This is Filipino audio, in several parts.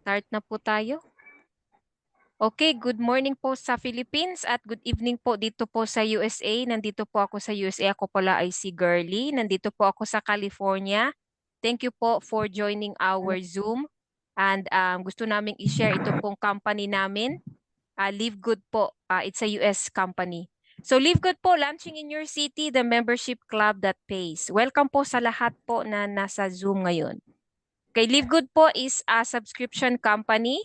Start na po tayo. Okay, good morning po sa Philippines at good evening po dito po sa USA. Nandito po ako sa USA. Ako pala ay si Girly. Nandito po ako sa California. Thank you po for joining our Zoom. And gusto naming i-share ito pong company namin. Live Good po. It's a US company. So Live Good po, launching in your city, the membership club that pays. Welcome po sa lahat po na nasa Zoom ngayon. Okay, Live Good po is a subscription company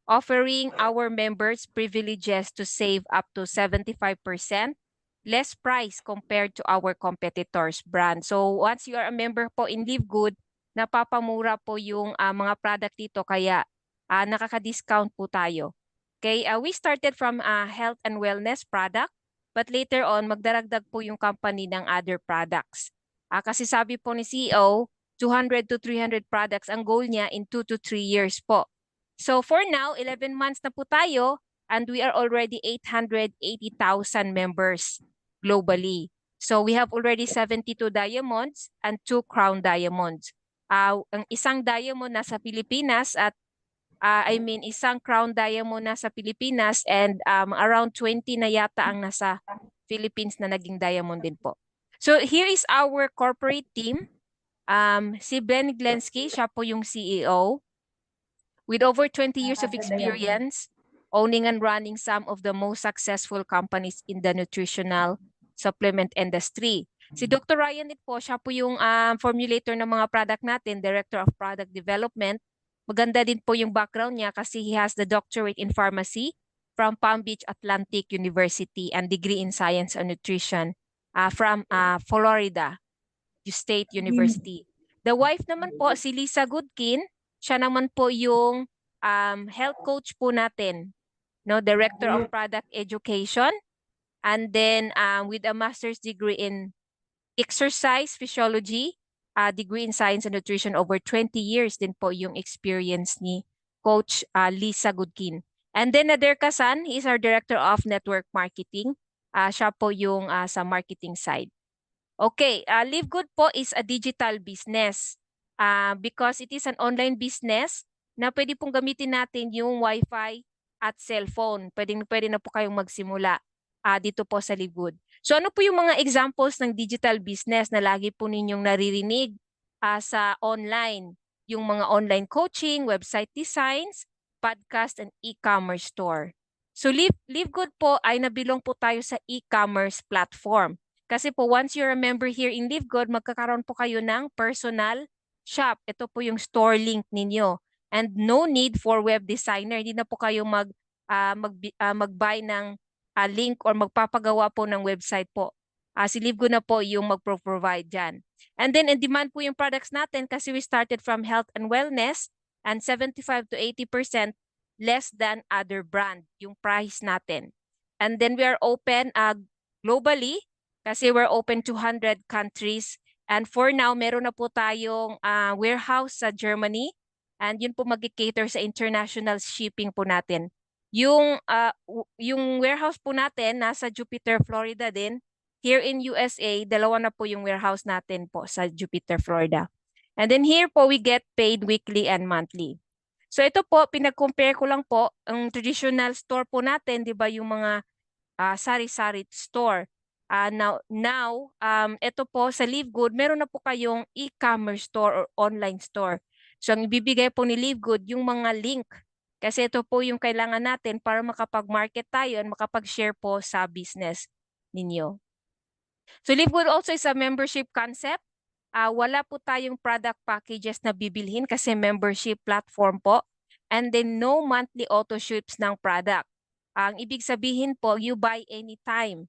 offering our members privileges to save up to 75% less price compared to our competitors' brand. So once you are a member po in Live Good, napapamura po yung mga product dito kaya nakaka-discount po tayo. Okay, we started from health and wellness product but later on magdaragdag po yung company ng other products. Kasi sabi po ni CEO, 200 to 300 products ang goal niya in 2 to 3 years po. So for now, 11 months na po tayo and we are already 880,000 members globally. So we have already 72 diamonds and 2 crown diamonds. Ang isang diamond nasa Pilipinas at isang crown diamond nasa Pilipinas and around 20 na yata ang nasa Philippines na naging diamond din po. So here is our corporate team. Si Ben Glensky, siya po yung CEO. With over 20 years of experience, owning and running some of the most successful companies in the nutritional supplement industry. Si Dr. Ryan po, siya po yung formulator ng mga product natin, Director of Product Development. Maganda din po yung background niya kasi he has the doctorate in pharmacy from Palm Beach Atlantic University and degree in science and nutrition from Florida State University. The wife naman po, si Lisa Goodkin, siya naman po yung health coach po natin, no, Director of Product Education, and then with a master's degree in exercise physiology, degree in science and nutrition, over 20 years din po yung experience ni Coach Lisa Goodkin. And then Nader Kasan, he is our Director of Network Marketing. Siya po yung sa marketing side. Okay, Live Good po is a digital business because it is an online business na pwede pong gamitin natin yung Wi-Fi at cellphone. Pwede na po kayong magsimula dito po sa Live Good. So ano po yung mga examples ng digital business na lagi po ninyong naririnig sa online? Yung mga online coaching, website designs, podcast, and e-commerce store. So Live Good po ay nabilong po tayo sa e-commerce platform. Kasi po once you're a member here in Live Good, magkakaroon po kayo ng personal shop. Ito po yung store link ninyo. And no need for web designer. Hindi na po kayo mag-buy ng link or magpapagawa po ng website po. Si Live Good na po yung mag-provide dyan. And then in demand po yung products natin kasi we started from health and wellness and 75 to 80% less than other brand yung price natin. And then we are open globally kasi we're open to 100 countries. And for now, meron na po tayong warehouse sa Germany. And yun po mag-cater sa international shipping po natin. Yung warehouse po natin nasa Jupiter, Florida din. Here in USA, dalawa na po yung warehouse natin po sa Jupiter, Florida. And then here po, we get paid weekly and monthly. So ito po, pinag-compare ko lang po, ang traditional store po natin, di ba yung mga sari-sari store. Now, ito po sa Live Good, meron na po kayong e-commerce store or online store. So ang ibibigay po ni Live Good, yung mga link. Kasi ito po yung kailangan natin para makapag-market tayo at makapag-share po sa business ninyo. So Live Good also is a membership concept. Wala po tayong product packages na bibilhin kasi membership platform po. And then no monthly auto ships ng product. Ang ibig sabihin po, you buy anytime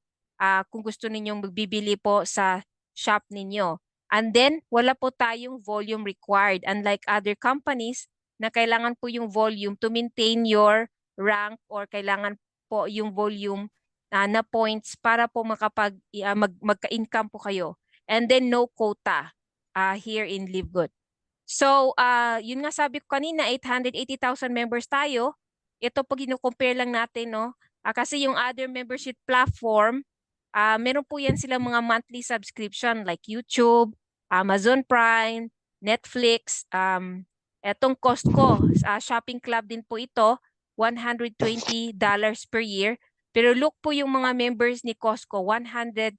kung gusto ninyong magbibili po sa shop ninyo. And then, wala po tayong volume required. Unlike other companies na kailangan po yung volume to maintain your rank or kailangan po yung volume na points para po magka-income po kayo. And then, no quota here in Live Good. So, yun nga sabi ko kanina, 880,000 members tayo. Ito pag ino-compare lang natin, no? Kasi yung other membership platform, meron po yan silang mga monthly subscription like YouTube, Amazon Prime, Netflix, Etong Costco, shopping club din po ito, $120 per year. Pero look po yung mga members ni Costco, 123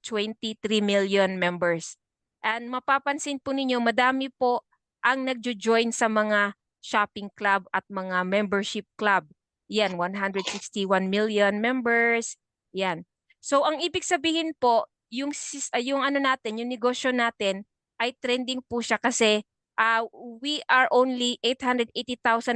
million members. And mapapansin po ninyo, madami po ang nagjo-join sa mga shopping club at mga membership club. Yan, 161 million members. Yan. So ang ibig sabihin po, yung ano natin, yung negosyo natin ay trending po siya kasi we are only 880,000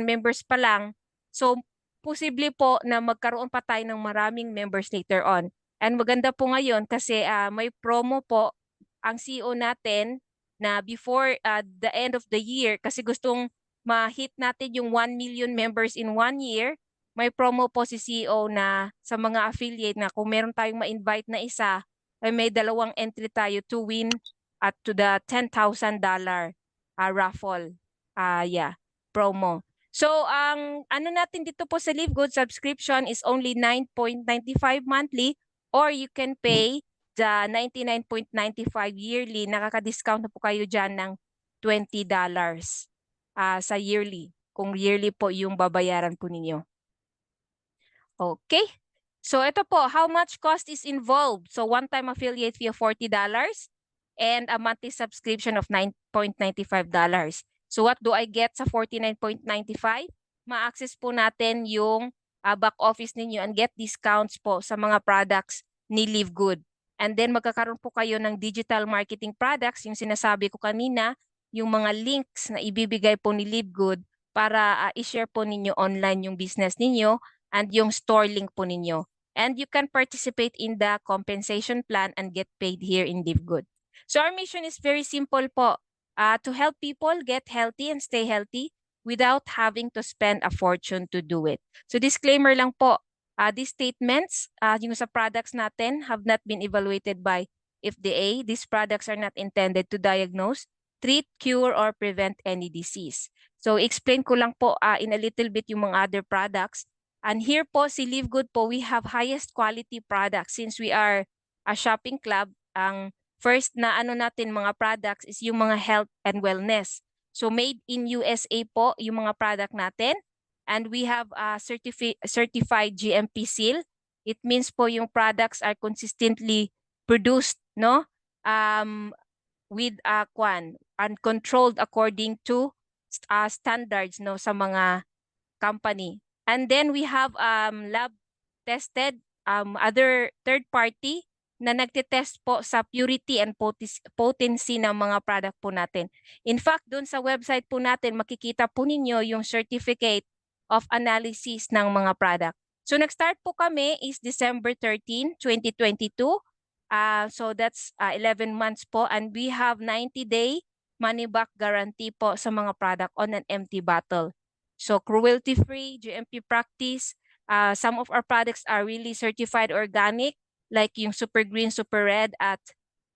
members pa lang. So, posible po na magkaroon pa tayo ng maraming members later on. And maganda po ngayon kasi may promo po ang CEO natin na before the end of the year kasi gustong ma-hit natin yung 1 million members in 1 year. May promo po si CEO na sa mga affiliate na kung meron tayong ma-invite na isa, ay may dalawang entry tayo to win at to the $10,000 raffle. Promo. So, ang ano natin dito po sa Live Good subscription is only 9.95 monthly or you can pay the 99.95 yearly. Nakaka-discount na po kayo dyan ng $20 sa yearly. Kung yearly po yung babayaran po ninyo. Okay. So, ito po, how much cost is involved? So, one-time affiliate fee of $40 and a monthly subscription of $9.95. So what do I get sa $49.95? Ma-access po natin yung back office ninyo and get discounts po sa mga products ni Live Good. And then magkakaroon po kayo ng digital marketing products, yung sinasabi ko kanina, yung mga links na ibibigay po ni Live Good para i-share po ninyo online yung business ninyo and yung store link po ninyo. And you can participate in the compensation plan and get paid here in Live Good. So our mission is very simple po, to help people get healthy and stay healthy without having to spend a fortune to do it. So disclaimer lang po, these statements, yung sa products natin have not been evaluated by FDA. These products are not intended to diagnose, treat, cure, or prevent any disease. So explain ko lang po in a little bit yung mga other products. And here po, si Live Good po, we have highest quality products since we are a shopping club. Ang first na ano natin mga products is yung mga health and wellness. So made in USA po yung mga product natin. And we have a certified GMP seal. It means po yung products are consistently produced, no? With and controlled according to standards, no, sa mga company. And then we have lab tested other third party na nagtitest po sa purity and potency ng mga product po natin. In fact, doon sa website po natin, makikita po ninyo yung certificate of analysis ng mga product. So nag-start po kami is December 13, 2022. So that's 11 months po and we have 90-day money-back guarantee po sa mga product on an empty bottle. So cruelty-free, GMP practice. Some of our products are really certified organic, like yung Super Green, Super Red, at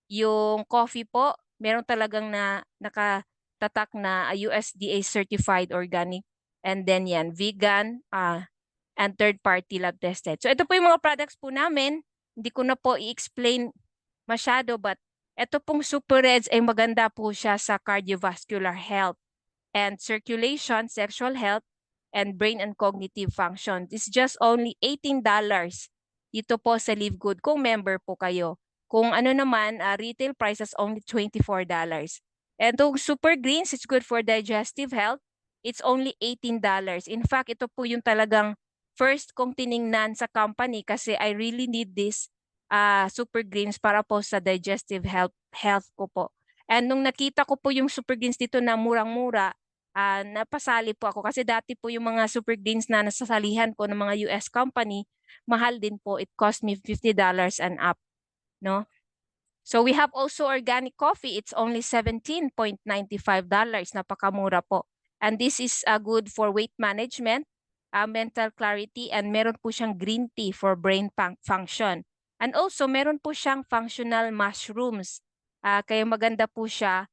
yung coffee po, meron talagang nakatatak na USDA certified organic. And then yan, vegan and third-party lab tested. So ito po yung mga products po namin. Hindi ko na po i-explain masyado, but ito pong Super Reds ay maganda po siya sa cardiovascular health and circulation, sexual health, and brain and cognitive function. It's just only $18 dito po sa Live Good kung member po kayo. Kung ano naman, retail price is only $24. And itong Super Greens, it's good for digestive health. It's only $18. In fact, ito po yung talagang first kong tiningnan sa company kasi I really need this Super Greens para po sa digestive health ko po. And nung nakita ko po yung Super Greens dito na murang-mura, napasali po ako kasi dati po yung mga Super Greens na nasasalihan ko ng mga US company, mahal din po. It cost me $50 and up, no? So we have also organic coffee. It's only $17.95. Napakamura po. And this is good for weight management, mental clarity, and meron po siyang green tea for brain function. And also meron po siyang functional mushrooms. Kaya maganda po siya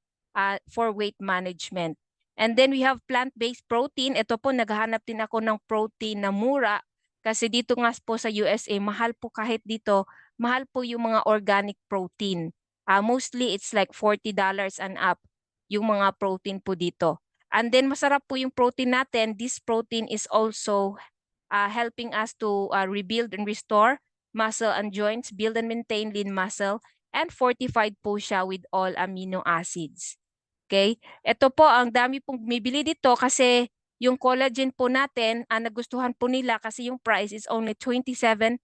for weight management. And then we have plant-based protein. Ito po, naghahanap din ako ng protein na mura. Kasi dito nga po sa USA, mahal po kahit dito, mahal po yung mga organic protein. Mostly, it's like $40 and up yung mga protein po dito. And then masarap po yung protein natin. This protein is also helping us to rebuild and restore muscle and joints, build and maintain lean muscle, and fortified po siya with all amino acids. Okay? Ito po, ang dami pong bumibili dito kasi yung collagen po natin, nagustuhan po nila kasi yung price is only $27.95.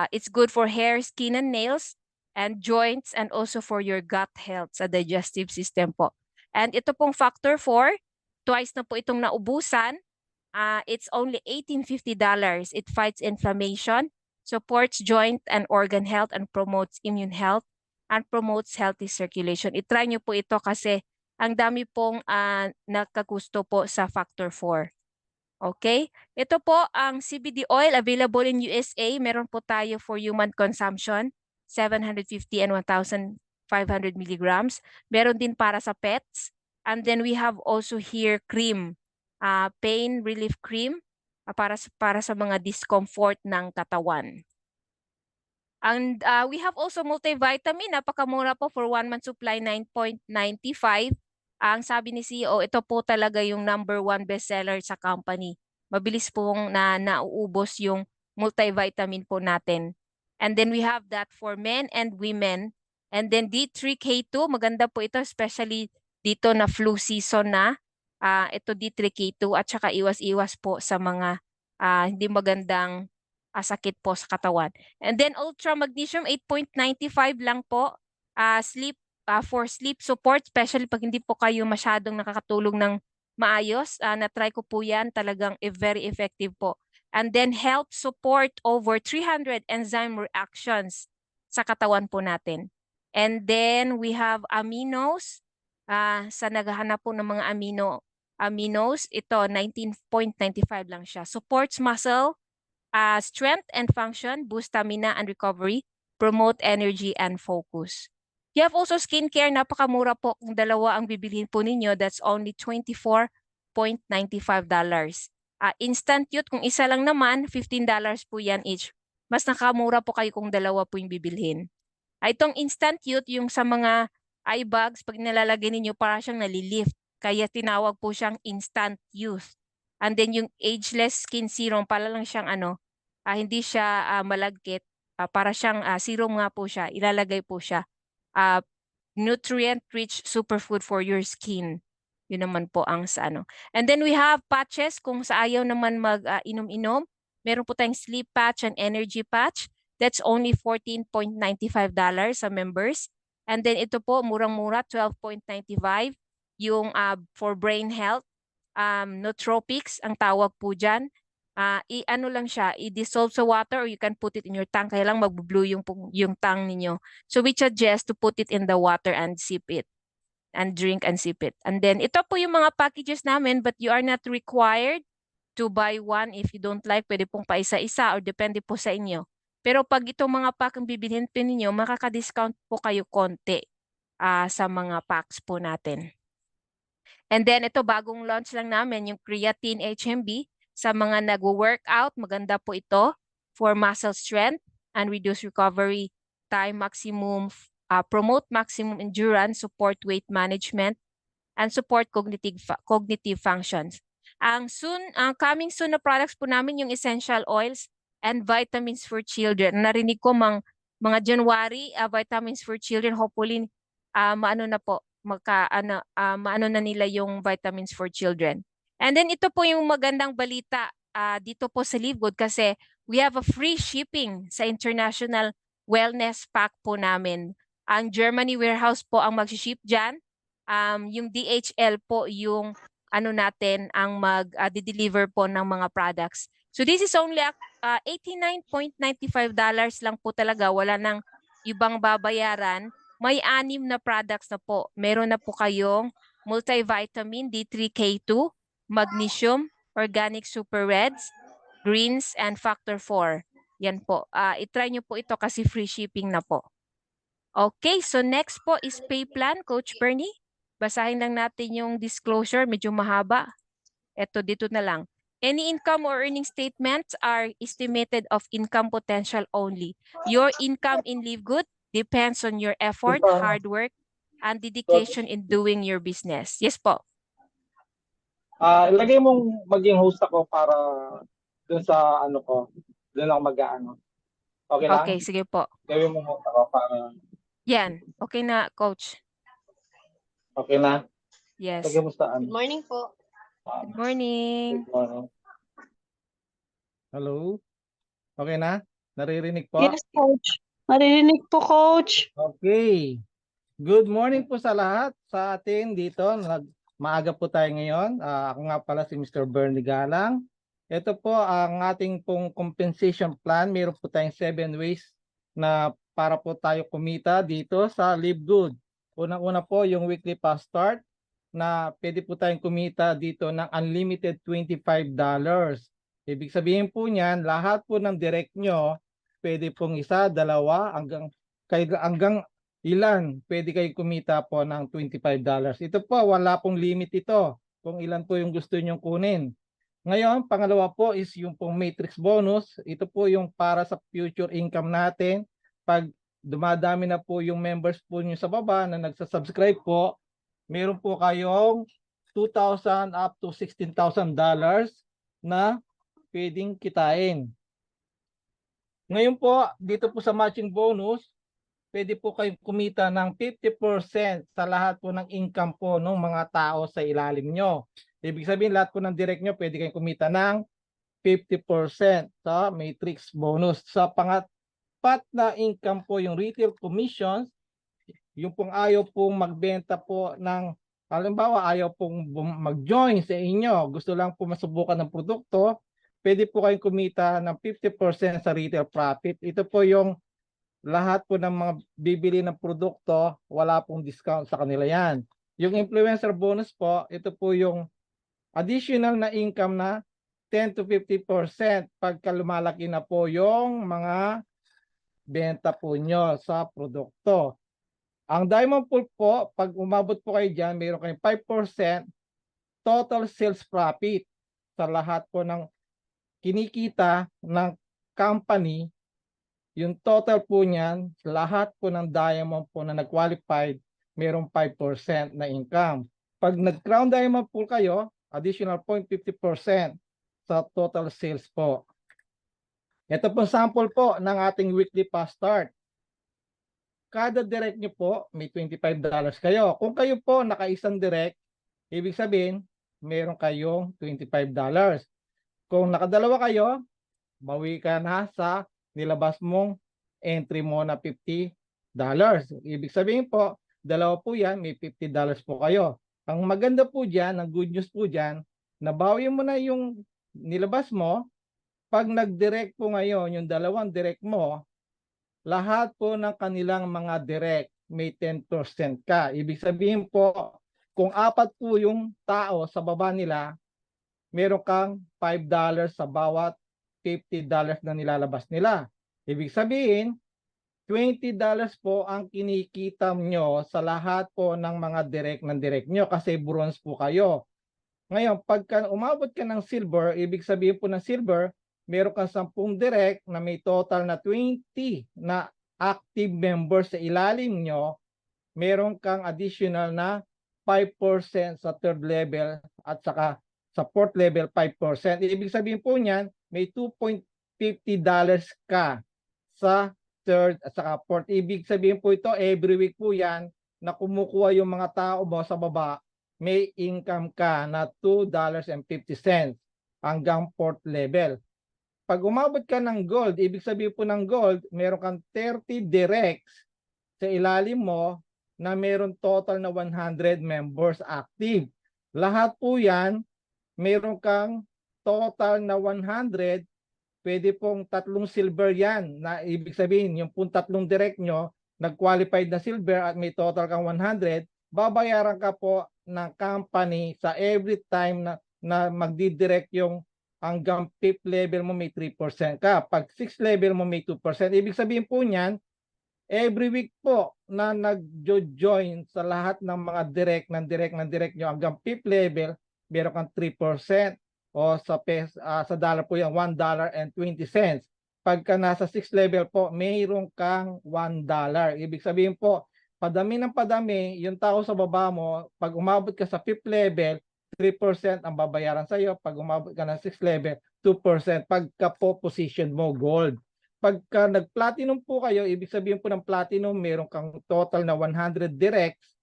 It's good for hair, skin, and nails, and joints, and also for your gut health sa digestive system po. And ito pong factor 4, twice na po itong naubusan. It's only $18.50. It fights inflammation, supports joint and organ health, and promotes immune health, and promotes healthy circulation. I-try nyo po ito kasi ang dami pong nakagusto po sa factor 4. Okay? Ito po ang CBD oil available in USA. Meron po tayo for human consumption, 750 and 1,500 milligrams. Meron din para sa pets. And then we have also here cream, pain relief cream para sa mga discomfort ng katawan. And we have also multivitamin. Napakamura po for 1 month supply, $9.95. Ang sabi ni CEO, ito po talaga yung #1 bestseller sa company. Mabilis pong nauubos yung multivitamin po natin. And then we have that for men and women. And then D3K2, maganda po ito, especially dito na flu season na. Ito D3K2 at saka iwas-iwas po sa mga hindi magandang sakit po sa katawan. And then Ultra Magnesium, 8.95 lang po. For sleep support, especially pag hindi po kayo masyadong nakakatulog ng maayos. Na-try ko po yan, talagang very effective po. And then help support over 300 enzyme reactions sa katawan po natin. And then we have aminos. Sa naghahanap po ng mga aminos, ito 19.95 lang siya. Supports muscle, strength and function, boost stamina and recovery, promote energy and focus. You have also skincare, napakamura po kung dalawa ang bibilhin po ninyo, that's only $24.95. Instant Youth, kung isa lang naman, $15 po yan each. Mas nakamura po kayo kung dalawa po yung bibilhin. Itong Instant Youth, yung sa mga eye bags, pag nilalagay ninyo, para siyang nalilift. Kaya tinawag po siyang Instant Youth. And then yung Ageless Skin Serum, pala lang siyang hindi siya malagkit. Para siyang serum nga po siya. Ilalagay po siya. Nutrient-rich superfood for your skin. Yun naman po ang sa ano. And then we have patches kung sa ayaw naman mag-inom-inom. Meron po tayong sleep patch and energy patch. That's only $14.95 sa members. And then ito po, murang-mura, $12.95. Yung for brain health, nootropics ang tawag po dyan. I-ano lang siya, i-dissolve sa water or you can put it in your tongue. Kaya lang mag-blue yung tongue ninyo. So we suggest to put it in the water and sip it. And drink and sip it. And then ito po yung mga packages namin, but you are not required to buy one if you don't like. Pwede pong paisa-isa or depende po sa inyo. Pero pag itong mga pack ang bibilhin po ninyo, makaka-discount po kayo konti sa mga packs po natin. And then ito, bagong launch lang namin, yung Creatine HMB. Sa mga nag-workout, maganda po ito for muscle strength and reduce recovery time, promote maximum endurance, support weight management, and support cognitive functions. Ang coming soon na products po namin yung essential oils and vitamins for children. Narinig ko mga January, vitamins for children, hopefully maano na nila yung vitamins for children. And then ito po yung magandang balita dito po sa Livegood kasi we have a free shipping sa international wellness pack po namin. Ang Germany warehouse po ang mag-ship dyan. Yung DHL po yung natin ang mag-deliver po ng mga products. So this is only $89.95 lang po talaga. Wala nang ibang babayaran. May 6 na products na po. Meron na po kayong multivitamin D3K2, magnesium, organic super reds, greens, and factor 4. Yan po. I-try nyo po ito kasi free shipping na po. Okay, so next po is pay plan, Coach Bernie. Basahin lang natin yung disclosure, medyo mahaba. Ito, dito na lang. Any income or earning statements are estimated of income potential only. Your income in Livegood depends on your effort, hard work, and dedication in doing your business. Yes po. Ilagay mong maging host ako para dun sa ano ko, dun ako mag-aano. Okay lang? Okay, sige po. Gawin mo host ako para Yan. Okay na, coach. okay na. Yes. Lagay mo sa ano. Good morning po. Good morning. Good morning. Hello? Okay na? Naririnig po? Yes, coach. Maririnig po, coach. Okay. Good morning po sa lahat sa atin dito. Maaga po tayo ngayon. Ako nga pala si Mr. Bernie Galang. Ito po ang ating pong compensation plan. Meron po tayong 7 ways na para po tayo kumita dito sa Live Good. Unang-una po yung weekly fast start na pwede po tayong kumita dito ng unlimited $25. Ibig sabihin po niyan, lahat po ng direct nyo, pwede pong isa, dalawa, hanggang ilan pwede kayo kumita po ng $25. Ito po, wala pong limit ito kung ilan po yung gusto nyong kunin. Ngayon, pangalawa po is yung pong matrix bonus. Ito po yung para sa future income natin. Pag dumadami na po yung members po nyo sa baba na nagsasubscribe po, meron po kayong $2,000 up to $16,000 na pwedeng kitain. Ngayon po, dito po sa matching bonus, pwede po kayong kumita ng 50% sa lahat po ng income po ng mga tao sa ilalim nyo. Ibig sabihin, lahat po ng direct nyo, pwede kayong kumita ng 50% sa matrix bonus. Sa pangapat na income po, yung retail commissions, yung pong ayaw pong magbenta po ng, halimbawa, ayaw pong mag-join sa inyo, gusto lang po masubukan ng produkto, pwede po kayong kumita ng 50% sa retail profit. Ito po yung lahat po ng mga bibili ng produkto, wala pong discount sa kanila yan. Yung influencer bonus po, ito po yung additional na income na 10 to 50% pagka lumalaki na po yung mga benta po nyo sa produkto. Ang Diamond Pool po, pag umabot po kayo dyan, mayroon kayong 5% total sales profit sa lahat po ng kinikita ng company. Yung total po niyan, lahat po ng diamond po na nag-qualified, mayroong 5% na income. Pag nag-crown diamond pool kayo, additional 0.50% sa total sales po. Ito po sample po ng ating weekly fast start. Kada direct nyo po, may $25 kayo. Kung kayo po nakaisang direct, ibig sabihin, meron kayong $25. Kung nakadalawa kayo, bawi ka na sa nilabas mong entry mo na $50. Ibig sabihin po, dalawa po yan, may $50 po kayo. Ang maganda po dyan, ang good news po dyan, nabawi mo na yung nilabas mo, pag nag-direct po ngayon, yung dalawang direct mo, lahat po ng kanilang mga direct, may 10% ka. Ibig sabihin po, kung 4 po yung tao sa baba nila, meron kang $5 sa bawat $50 na nilalabas nila. Ibig sabihin, $20 po ang kinikita nyo sa lahat po ng mga direct nyo kasi bronze po kayo. Ngayon, pagka umabot ka ng silver, ibig sabihin po ng silver, meron kang 10 direct na may total na 20 na active members sa ilalim nyo, meron kang additional na 5% sa third level at saka sa fourth level 5%. Ibig sabihin po niyan, may $2.50 ka sa third at saka fourth. Ibig sabihin po ito, every week po yan na kumukuha yung mga tao mo sa baba, may income ka na $2.50 hanggang fourth level. Pag umabot ka ng gold, ibig sabihin po ng gold, meron kang 30 directs sa ilalim mo na meron total na 100 members active. Lahat po yan, meron kang total na 100, pwede pong 3 silver yan. Na ibig sabihin, yung pong 3 direct nyo, nag-qualified na silver at may total kang 100, babayaran ka po ng company sa every time na magdidirect yung hanggang 5th level mo may 3% ka. Pag 6th level mo may 2%. Ibig sabihin po niyan, every week po na nag-join sa lahat ng mga direct nyo hanggang 5th level, meron kang 3% o sa dollar po yan, $1.20. Pagka nasa 6th level po, mayroon kang $1. Ibig sabihin po, padami ng padami, yung tao sa baba mo, pag umabot ka sa 5th level, 3% ang babayaran sa iyo. Pag umabot ka ng 6th level, 2% pagka po position mo gold. Pagka nag-platinum po kayo, ibig sabihin po ng platinum, meron kang total na 100 directs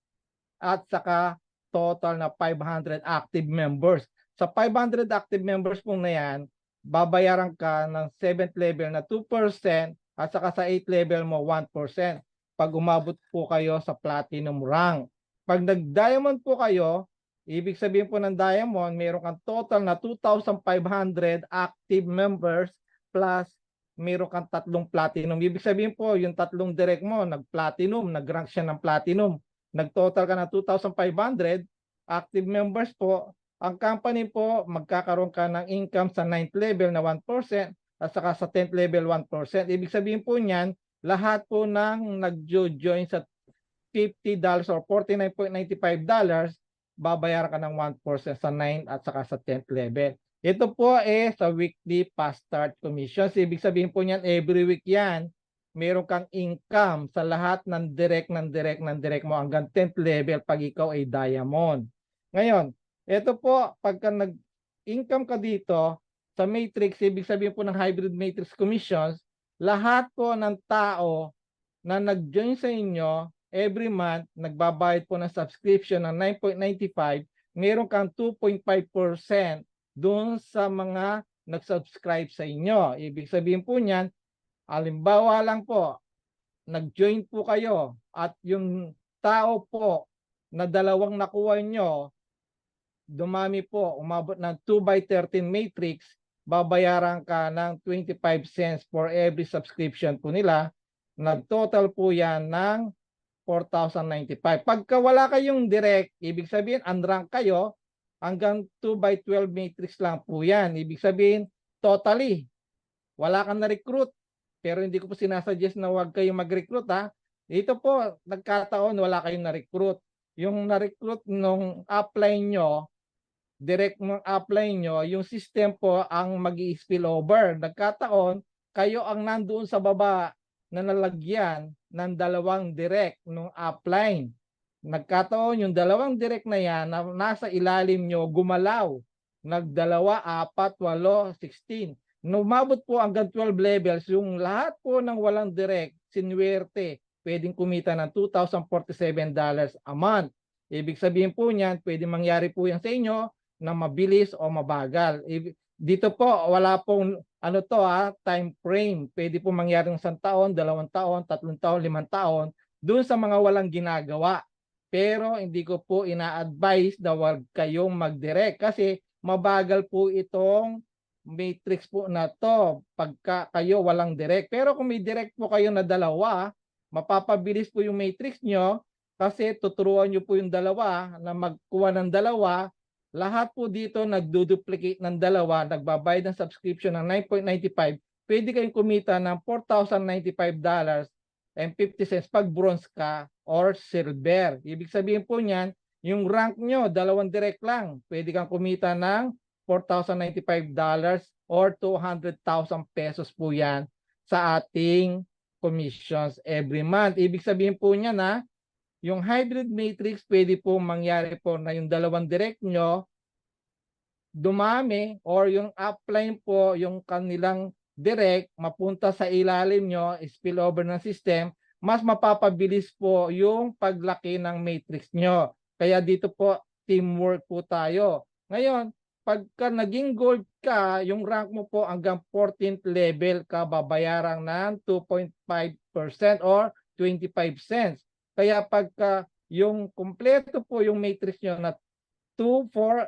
at saka total na 500 active members. Sa 500 active members po na yan, babayaran ka ng 7th level na 2% at saka sa 8th level mo 1% pag umabot po kayo sa platinum rank. Pag nag-diamond po kayo, ibig sabihin po ng diamond, meron kang total na 2,500 active members plus meron kang 3 platinum. Ibig sabihin po, yung 3 direct mo, nag-platinum, nag-rank siya ng platinum. Nag-total ka na 2,500 active members po. Ang company po, magkakaroon ka ng income sa 9th level na 1% at saka sa 10th level 1%. Ibig sabihin po niyan, lahat po ng nag-join sa $50 or $49.95, babayaran ka ng 1% sa 9 at saka sa 10th level. Ito po sa weekly fast start commissions. Ibig sabihin po niyan, every week yan, meron kang income sa lahat ng direct mo hanggang 10th level pag ikaw ay diamond. Ngayon, ito po, pagka nag-income ka dito sa matrix, ibig sabihin po ng hybrid matrix commissions, lahat po ng tao na nag-join sa inyo, every month, nagbabayad po ng subscription ng 9.95, meron kang 2.5% doon sa mga nag-subscribe sa inyo. Ibig sabihin po niyan, halimbawa lang po, nag-join po kayo at yung tao po na 2 nakuha nyo, dumami po, umabot ng 2/13 matrix, babayaran ka ng 25 cents for every subscription po nila. Nag-total po yan ng 4,095. Pagka wala kayong direct, ibig sabihin, unrank kayo, hanggang 2/12 matrix lang po yan. Ibig sabihin, totally, wala kang na-recruit. Pero hindi ko po sinasuggest na huwag kayong mag-recruit ha. Dito po, nagkataon, wala kayong na-recruit. Yung na-recruit nung upline nyo, direct mong apply nyo, yung system po ang mag-i-spill over. Nagkataon, kayo ang nandoon sa baba na nalagyan ng 2 direct nung upline. Nagkataon, yung 2 direct na yan na nasa ilalim nyo, gumalaw. Nag-2, 4, 8, 16. Numabot po hanggang 12 levels, yung lahat po ng walang direct, sinuwerte, pwedeng kumita ng $2,047 a month. Ibig sabihin po niyan, pwedeng mangyari po yan sa inyo na mabilis o mabagal. Dito po, wala pong time frame. Pwede po mangyari ng 1 taon, 2 taon, 3 taon, 5 taon, doon sa mga walang ginagawa. Pero hindi ko po ina-advise na wag kayong mag-direct kasi mabagal po itong matrix po na to pagka kayo walang direct. Pero kung may direct po kayo na 2, mapapabilis po yung matrix nyo kasi tuturuan nyo po yung 2 na magkuha ng 2. Lahat po dito nagduduplicate ng 2, nagbabayad ng subscription ng 9.95, pwede kayong kumita ng $4,095.50 pag bronze ka or silver. Ibig sabihin po niyan, yung rank nyo, 2 direct lang, pwede kang kumita ng $4,095 or 200,000 pesos po yan sa ating commissions every month. Ibig sabihin po niya na yung hybrid matrix, pwede po mangyari po na yung 2 direct nyo dumami or yung upline po, yung kanilang direct, mapunta sa ilalim nyo, spill over ng system, mas mapapabilis po yung paglaki ng matrix nyo. Kaya dito po, teamwork po tayo. Ngayon, pagka naging gold ka, yung rank mo po hanggang 14th level ka, babayaran ng 2.5% or 25 cents. Kaya pagka yung kompleto po yung matrix nyo na 2, 4,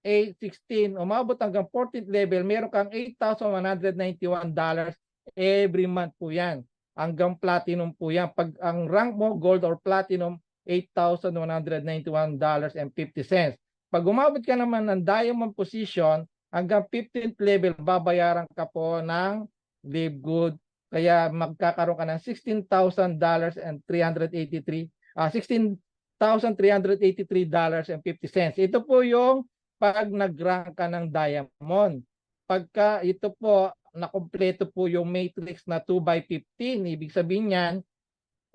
8, 16, umabot hanggang 14th level, meron kang $8,191 every month po yan. Hanggang platinum po yan. Pag ang rank mo, gold or platinum, $8,191.50. Pag umabot ka naman ng diamond position, hanggang 15th level, babayaran ka po ng live good. Kaya magkakaroon ka ng $16,383.50. Ito po yung pag nag-rank ka ng diamond. Pagka ito po, nakompleto po yung matrix na 2/15, ibig sabihin niyan,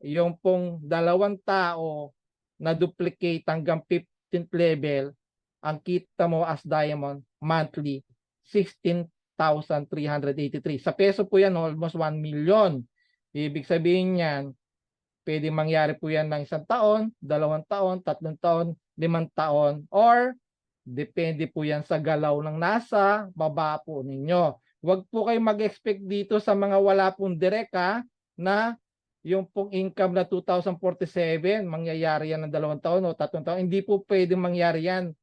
yung pong dalawang tao na duplicate hanggang 15th level, ang kita mo as diamond monthly 16,383. Sa peso po yan, almost 1 million. Ibig sabihin yan, pwede mangyari po yan ng 1 taon, 2 taon, 3 taon, 5 taon, or depende po yan sa galaw ng nasa baba po ninyo. Huwag po kayo mag-expect dito sa mga wala pong direct na yung pong income na 2,047, mangyayari yan ng 2 taon o 3 taon. Hindi po pwede mangyari yan.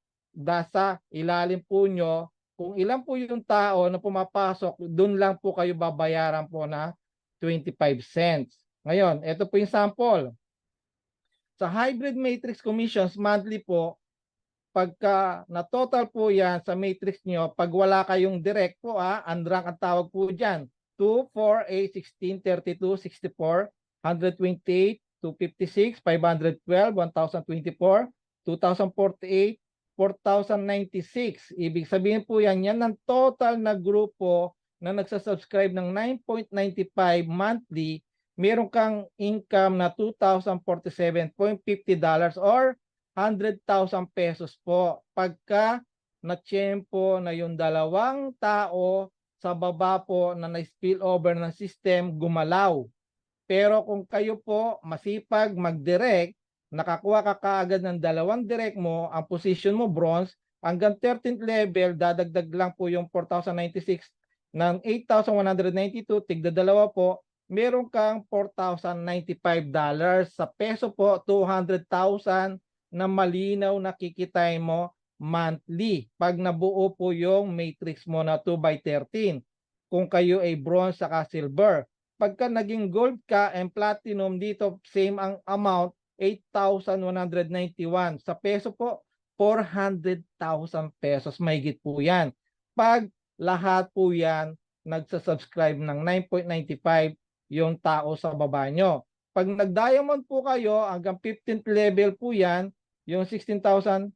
Sa ilalim po nyo, kung ilan po yung tao na pumapasok, doon lang po kayo babayaran po na 25 cents. Ngayon, ito po yung sample. Sa hybrid matrix commissions, monthly po, pagka na total po yan sa matrix nyo, pag wala kayong direct po, unrank ang tawag po dyan. 2, 4, 8, 16, 32, 64, 128, 256, 512, 1024, 2048, 4,096. Ibig sabihin po yan ng total na grupo na nagsasubscribe ng 9.95 monthly, meron kang income na $2,047.50 or 100,000 pesos po. Pagka na-tiyempo na yung dalawang tao sa baba po na na-spill over ng system, gumalaw. Pero kung kayo po masipag mag-direct, nakakuha ka kaagad ng dalawang direct mo, ang position mo bronze, hanggang 13th level, dadagdag lang po yung 4,096 ng 8,192, tigda dalawa po, meron kang $4,095. Sa peso po, 200,000 na malinaw na kikitain mo monthly pag nabuo po yung matrix mo na 2x13. Kung kayo ay bronze saka silver. Pagka naging gold ka and platinum, dito same ang amount, 8,191. Sa peso po, 400,000 pesos. Mahigit po yan. Pag lahat po yan nagsasubscribe ng 9.95 yung tao sa baba nyo. Pag nag-diamond po kayo, hanggang 15th level po yan, yung 16,384,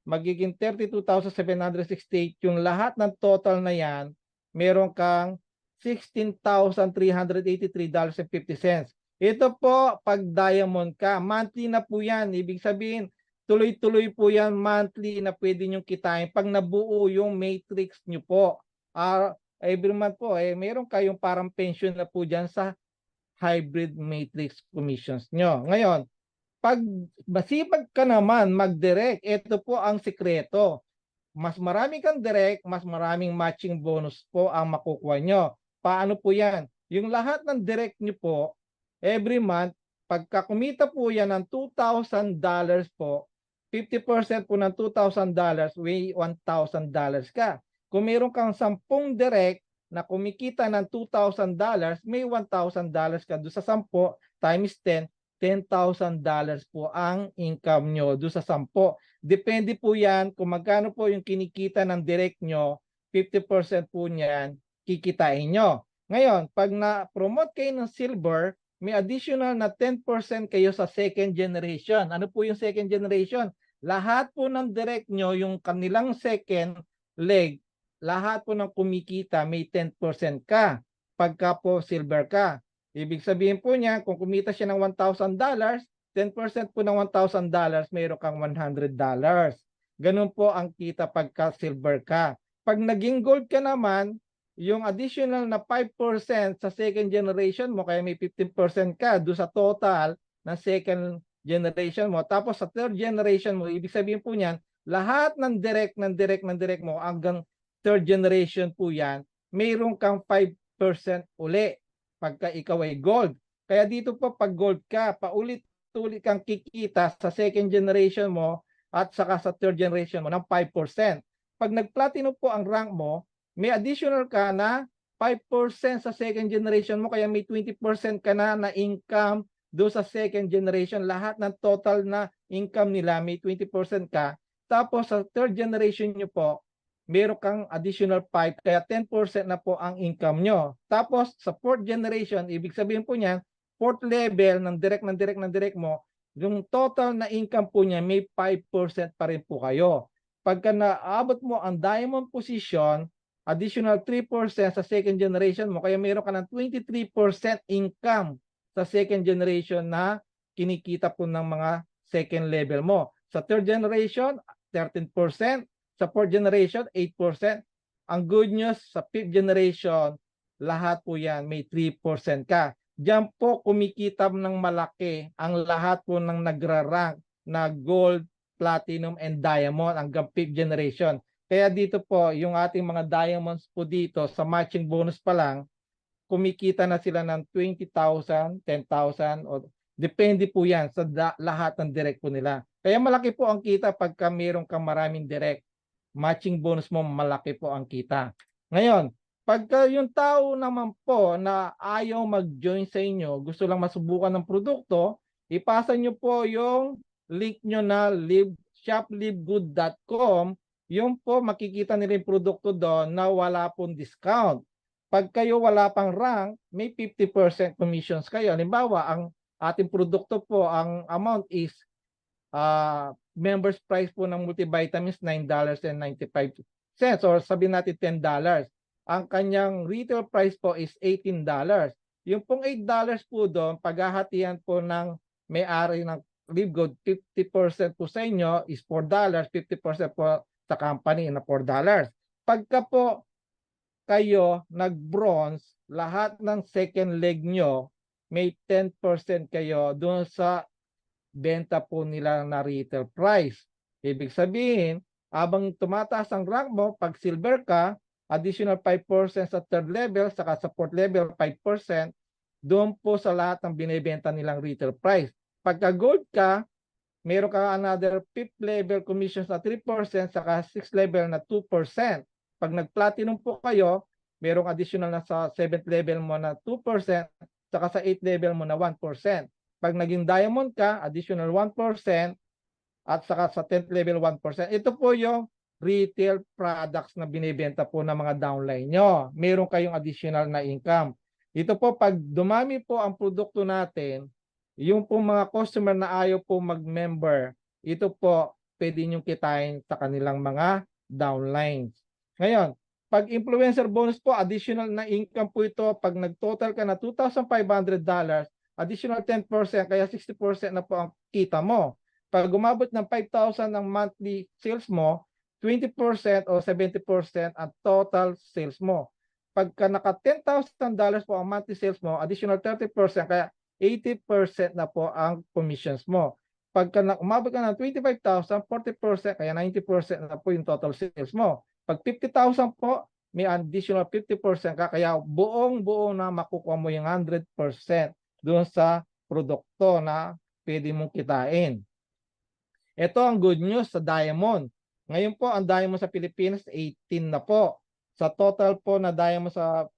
magiging 32,768. Yung lahat ng total na yan, meron kang $16,383.50. Ito po, pag diamond ka, monthly na po yan. Ibig sabihin, tuloy-tuloy po yan monthly na pwede nyo kitain pag nabuo yung matrix nyo po. Every month po, meron kayong parang pension na po dyan sa hybrid matrix commissions nyo. Ngayon, pag masipag ka naman mag-direct, ito po ang sikreto. Mas marami kang direct, mas maraming matching bonus po ang makukuha nyo. Paano po yan? Yung lahat ng direct nyo po, every month, pagka kumita po yan ng $2,000 po, 50% po ng $2,000, may $1,000 ka. Kung meron kang 10 direct na kumikita ng $2,000, may $1,000 ka. Doon sa 10 times 10, $10,000 po ang income nyo doon sa 10. Depende po yan kung magkano po yung kinikita ng direct nyo, 50% po niyan kikitain nyo. Ngayon, pag na-promote kayo ng silver, may additional na 10% kayo sa second generation. Ano po yung second generation? Lahat po ng direct nyo, yung kanilang second leg, lahat po ng kumikita, may 10% ka. Pagka po silver ka. Ibig sabihin po niya, kung kumita siya ng $1,000, 10% po ng $1,000, mayroon kang $100. Ganun po ang kita pagka silver ka. Pag naging gold ka naman, yung additional na 5% sa second generation mo, kaya may 15% ka do sa total ng second generation mo. Tapos sa third generation mo, ibig sabihin po niyan, lahat ng direct mo hanggang third generation po yan, mayroon kang 5% uli pagka ikaw ay gold. Kaya dito po pag gold ka, paulit-ulit kang kikita sa second generation mo at saka sa third generation mo ng 5%. Pag nag-platinum po ang rank mo, may additional ka na 5% sa second generation mo, kaya may 20% ka na income do sa second generation. Lahat ng total na income nila, may 20% ka. Tapos sa third generation nyo po, meron kang additional 5, kaya 10% na po ang income nyo. Tapos sa fourth generation, ibig sabihin po niyan, fourth level ng direct mo, yung total na income po niya, may 5% pa rin po kayo. Pagka naabot mo ang diamond position, additional 3% sa second generation mo. Kaya meron ka ng 23% income sa second generation na kinikita po ng mga second level mo. Sa third generation, 13%. Sa fourth generation, 8%. Ang good news, sa fifth generation, lahat po yan may 3% ka. Diyan po kumikita ng malaki ang lahat po ng nagra-rank na gold, platinum, and diamond hanggang fifth generation. Kaya dito po, yung ating mga diamonds po dito sa matching bonus pa lang, kumikita na sila ng 20,000, 10,000, o depende po yan sa lahat ng direct po nila. Kaya malaki po ang kita pagka meron kang maraming direct. Matching bonus mo, malaki po ang kita. Ngayon, pagka yung tao naman po na ayaw mag-join sa inyo, gusto lang masubukan ng produkto, ipasa nyo po yung link nyo na shoplivgood.com. Yung po makikita nila yung produkto doon na wala pong discount. Pag kayo wala pang rank, may 50% commissions kayo. Halimbawa, ang ating produkto po, ang amount is members price po ng multivitamins $9.95 or sabihin natin $10. Ang kanyang retail price po is $18. Yung pong $8 po doon, paghahatian po ng may-ari ng LiveGood, 50% po sa inyo is $4, 50% po sa company na $4. Pagka po kayo nag-bronze, lahat ng second leg nyo, may 10% kayo doon sa benta po nila na retail price. Ibig sabihin, habang tumataas ang rank mo, pag silver ka, additional 5% sa third level, saka sa fourth level, 5%, doon po sa lahat ng binibenta nilang retail price. Pagka gold ka, meron ka another 5th level commissions na 3%, saka 6th level na 2%. Pag nag-platinum po kayo, merong additional na sa 7th level mo na 2%, saka sa 8th level mo na 1%. Pag naging diamond ka, additional 1%, at saka sa 10th level 1%. Ito po yung retail products na binibenta po ng mga downline nyo. Meron kayong additional na income. Ito po, pag dumami po ang produkto natin, yung po mga customer na ayaw po mag-member, ito po, pwede nyo kitain sa kanilang mga downlines. Ngayon, pag influencer bonus po, additional na income po ito. Pag nag-total ka na $2,500, additional 10%, kaya 60% na po ang kita mo. Pag umabot ng 5,000 ang monthly sales mo, 20% o 70% ang total sales mo. Pagka naka $10,000 po ang monthly sales mo, additional 30%, kaya 80% na po ang commissions mo. Pagka umabot ka ng 25,000, 40%, kaya 90% na po yung total sales mo. Pag 50,000 po, may additional 50% ka, kaya buong-buo na makukuha mo yung 100% doon sa produkto na pwede mong kitain. Ito ang good news sa diamond. Ngayon po, ang diamond sa Pilipinas, 18 na po. Sa total po na diamond sa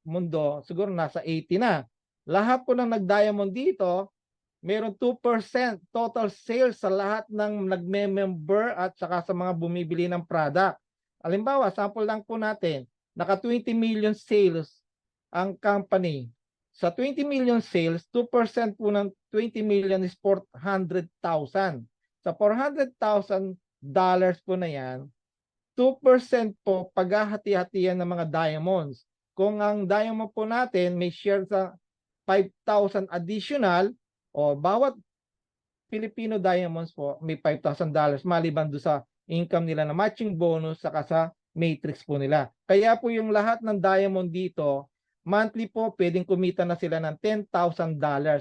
mundo, siguro nasa 80 na. Lahat po ng nag-diamond dito, meron 2% total sales sa lahat ng nagme-member at saka sa mga bumibili ng product. Halimbawa, sample lang po natin, naka 20 million sales ang company. Sa 20 million sales, 2% po ng 20 million is 400,000. Sa $400,000 po na yan, 2% po paghahati-hatihan ng mga diamonds. Kung ang diamond po natin may share sa 5,000 additional, o bawat Filipino diamonds po may $5,000 maliban doon sa income nila na matching bonus saka sa matrix po nila. Kaya po yung lahat ng diamond dito, monthly po pwedeng kumita na sila ng $10,000.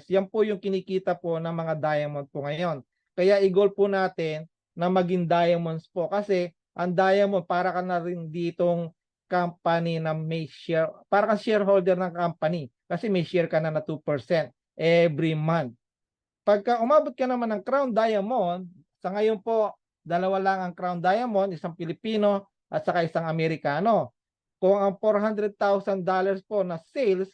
Yan po yung kinikita po ng mga diamond po ngayon. Kaya i-goal po natin na maging diamonds po kasi ang diamond para ka na rin ditong company na may share, para kang shareholder ng company kasi may share ka na 2% every month. Pagka umabot ka naman ng Crown Diamond, sa ngayon po, dalawa lang ang Crown Diamond, isang Pilipino at saka isang Amerikano. Kung ang $400,000 po na sales,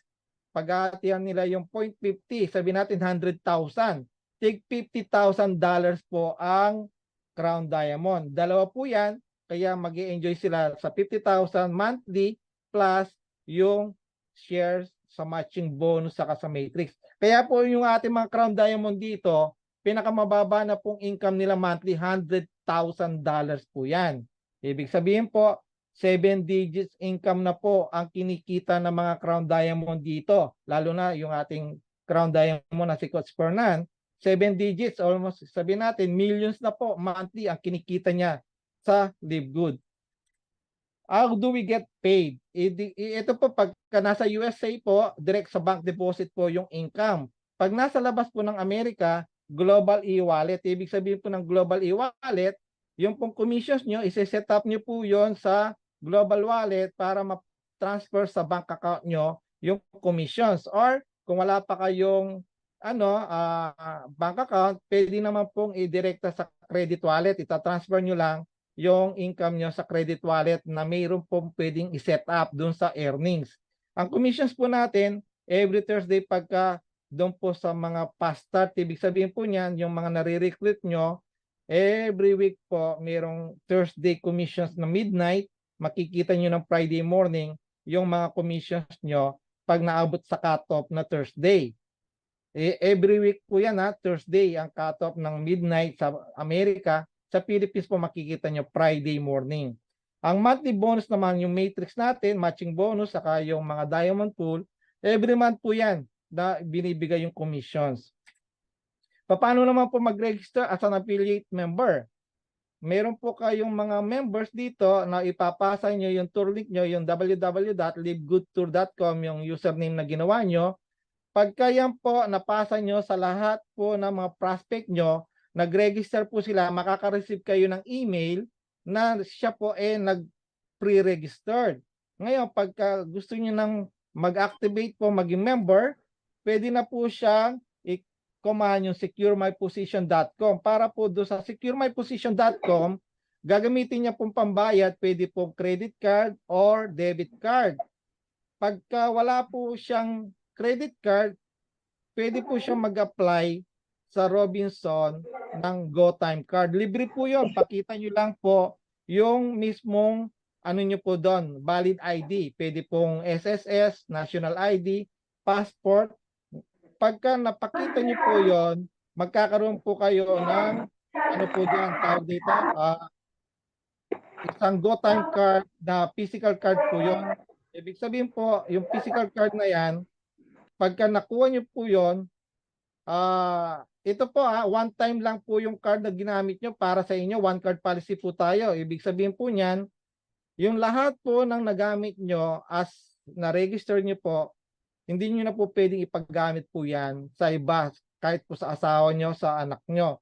paghahatihan nila yung 0.50, sabihin natin 100,000. Tig $50,000 po ang Crown Diamond. Dalawa po yan, kaya mag-i-enjoy sila sa 50,000 monthly plus yung shares sa matching bonus saka sa matrix. Kaya po yung ating mga Crown Diamond dito, pinakamababa na pong income nila monthly, $100,000 po yan. Ibig sabihin po, 7 digits income na po ang kinikita ng mga Crown Diamond dito. Lalo na yung ating Crown Diamond na si Coach Fernan. 7 digits, almost sabihin natin, millions na po monthly ang kinikita niya sa Live Good. How do we get paid? Ito po, pagka nasa USA po, direct sa bank deposit po yung income. Pag nasa labas po ng Amerika, global e-wallet. Ibig sabihin po ng global e-wallet, yung pong commissions nyo, isi-set up nyo po yon sa global wallet para ma-transfer sa bank account nyo yung commissions. Or kung wala pa kayong bank account, pwede naman pong i-direkta sa credit wallet. Ita-transfer nyo lang yung income nyo sa credit wallet na mayroon pong pwedeng i-set up dun sa earnings. Ang commissions po natin, every Thursday pagka doon po sa mga past start, ibig sabihin po niyan, yung mga nare-recruit nyo, every week po, mayroong Thursday commissions na midnight, makikita nyo ng Friday morning, yung mga commissions nyo pag naabot sa cutoff na Thursday. Every week po yan Thursday ang cutoff ng midnight sa Amerika. Sa Philippines po makikita nyo Friday morning. Ang monthly bonus naman, yung matrix natin, matching bonus, saka yung mga diamond pool, every month po yan na binibigay yung commissions. Paano naman po mag-register as an affiliate member? Meron po kayong mga members dito na ipapasa nyo yung tour link nyo, yung www.livegoodtour.com, yung username na ginawa nyo. Pagka yan po napasa nyo sa lahat po ng mga prospect nyo, nag-register po sila, makaka-receive kayo ng email na siya po nag-pre-registered. Ngayon, pagka gusto nyo nang mag-activate po, maging member, pwede na po siyang i-command yung securemyposition.com. Para po doon sa securemyposition.com, gagamitin niya pong pambayad, pwede po credit card or debit card. Pagka wala po siyang credit card, pwede po siya mag-apply sa Robinson ng GoTime card. Libre po yun. Pakita nyo lang po yung mismong nyo po doon, valid ID. Pwede pong SSS, National ID, passport. Pagka napakita nyo po yon, magkakaroon po kayo ng po doon, tawag dito, isang GoTime card na physical card po yon. Ibig sabihin po, yung physical card na yan, pagka nakuha nyo po yun, ito po one time lang po yung card na ginamit nyo para sa inyo. One card policy po tayo. Ibig sabihin po niyan, yung lahat po ng nagamit nyo as na-register nyo po, hindi nyo na po pwedeng ipaggamit po yan sa iba, kahit po sa asawa nyo, sa anak nyo.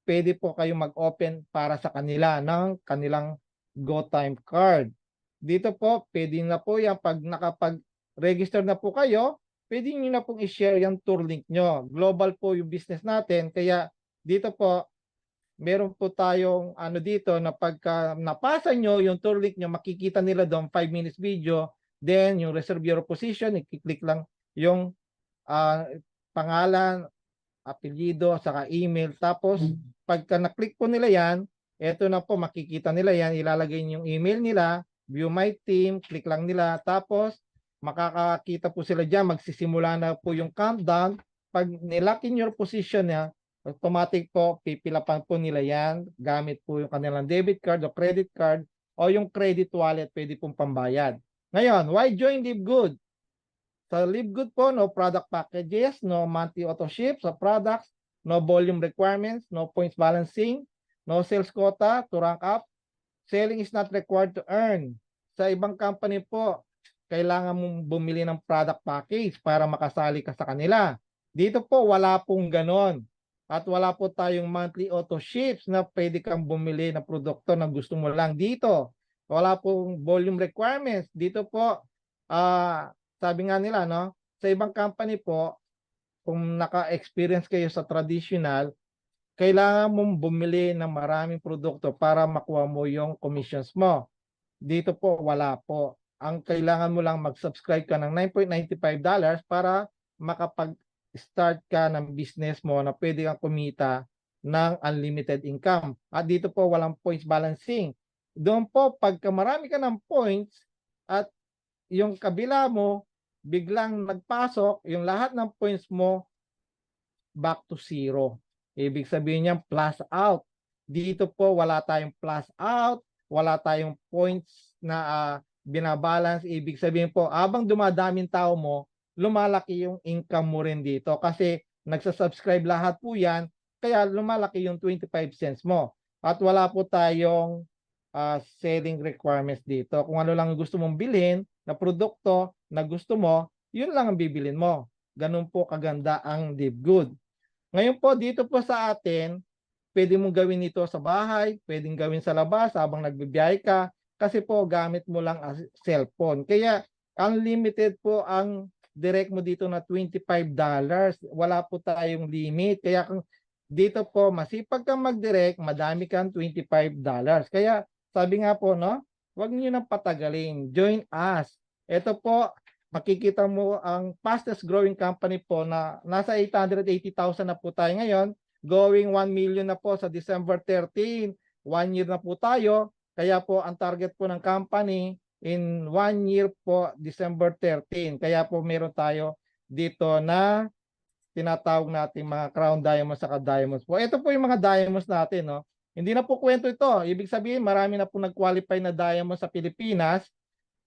Pwede po kayong mag-open para sa kanila ng kanilang GoTime card. Dito po, pwede na po yan pag nakapag-register na po kayo, pwede nyo na pong i-share yung tour link nyo. Global po yung business natin. Kaya dito po, meron po tayong dito na pagka napasa nyo yung tour link nyo, makikita nila doon 5 minutes video. Then yung reserve your position, i-click lang yung pangalan, apelyido, saka email. Tapos pagka na-click po nila yan, eto na po, makikita nila yan. Ilalagay yung email nila, view my team, click lang nila. Tapos makakakita po sila dyan, magsisimula na po yung countdown. Pag nilock in your position niya, automatic po, pipilapan po nila yan, gamit po yung kanilang debit card o credit card o yung credit wallet, pwede pong pambayad. Ngayon, why join Live Good? Sa Live Good po, no product packages, no monthly auto ship sa products, no volume requirements, no points balancing, no sales quota to rank up. Selling is not required to earn. Sa ibang company po, kailangan mong bumili ng product package para makasali ka sa kanila. Dito po, wala pong ganon. At wala po tayong monthly auto ships na pwede kang bumili ng produkto na gusto mo lang dito. Wala pong volume requirements. Dito po, sabi nga nila, no? Sa ibang company po, kung naka-experience kayo sa traditional, kailangan mong bumili ng maraming produkto para makuha mo yung commissions mo. Dito po, wala po. Ang kailangan mo lang mag-subscribe ka ng $9.95 para makapag-start ka ng business mo na pwede kang kumita ng unlimited income. At dito po, walang points balancing. Doon po, pagka marami ka ng points at yung kabila mo, biglang nagpasok, yung lahat ng points mo, back to zero. Ibig sabihin niyan, plus out. Dito po, wala tayong plus out, wala tayong points na binabalance. Ibig sabihin po, habang dumadaming tao mo, lumalaki yung income mo rin dito kasi nagsasubscribe lahat po yan, kaya lumalaki yung 25 cents mo. At wala po tayong selling requirements dito. Kung ano lang gusto mong bilhin na produkto na gusto mo, yun lang ang bibilin mo. Ganun po kaganda ang LiveGood. Ngayon po, dito po sa atin, pwede mong gawin ito sa bahay, pwedeng gawin sa labas habang nagbibiyahe ka, kasi po gamit mo lang ang cellphone. Kaya unlimited po ang direct mo dito na $25. Wala po tayong limit. Kaya kung dito po masipag kang mag-direct, madami kang $25. Kaya sabi nga po, no, huwag niyo nang patagalin. Join us. Ito po, makikita mo ang fastest growing company po na nasa 880,000 na po tayo ngayon. Going 1 million na po sa December 13. 1 year na po tayo. Kaya po ang target po ng company in 1 year po, December 13. Kaya po meron tayo dito na tinatawag natin mga crown diamonds saka diamonds po. Ito po yung mga diamonds natin, no? Hindi na po kwento ito. Ibig sabihin, marami na po nag-qualify na diamonds sa Pilipinas.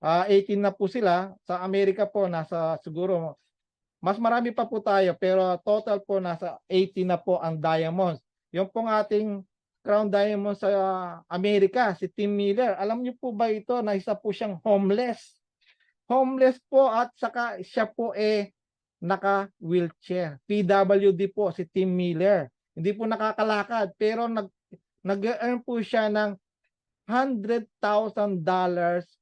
18 na po sila. Sa Amerika po, nasa siguro, mas marami pa po tayo. Pero total po, nasa 18 na po ang diamonds. Yung pong ating crown diamond sa Amerika, si Tim Miller. Alam niyo po ba ito na isa po siyang homeless? Homeless po at saka siya po naka-wheelchair. PWD po si Tim Miller. Hindi po nakakalakad pero nag-earn po siya ng $100,000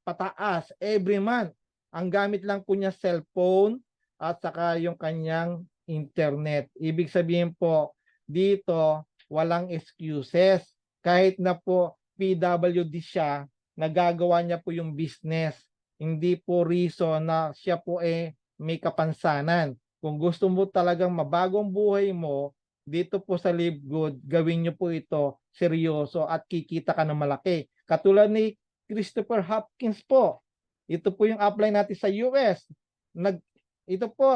pataas every month. Ang gamit lang po niya cellphone at saka yung kanyang internet. Ibig sabihin po, dito walang excuses. Kahit na po PWD siya, nagagawa niya po yung business. Hindi po reason na siya po may kapansanan. Kung gusto mo talagang mabagong buhay mo, dito po sa LiveGood, gawin niyo po ito seryoso at kikita ka ng malaki. Katulad ni Christopher Hopkins po. Ito po yung apply natin sa US. Ito po,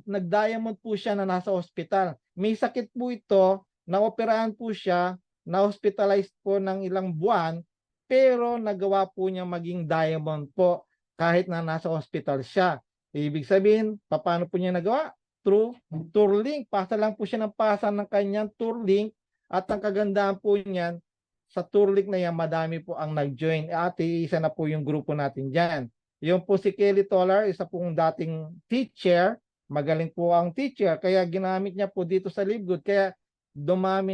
nag-diamond po siya na nasa hospital. May sakit po ito, na-operahan po siya, na-hospitalized po ng ilang buwan, pero nagawa po niya maging diamond po kahit na nasa hospital siya. Ibig sabihin, paano po niya nagawa? Through Tourlink. Pasa lang po siya ng pasa ng kanyang Tourlink at ang kagandahan po niyan, sa Tourlink na yan, madami po ang nag-join. At isa na po yung grupo natin dyan. Yung po si Kelly Tolar, isa pong dating teacher, magaling po ang teacher, kaya ginamit niya po dito sa LiveGood. Kaya dumami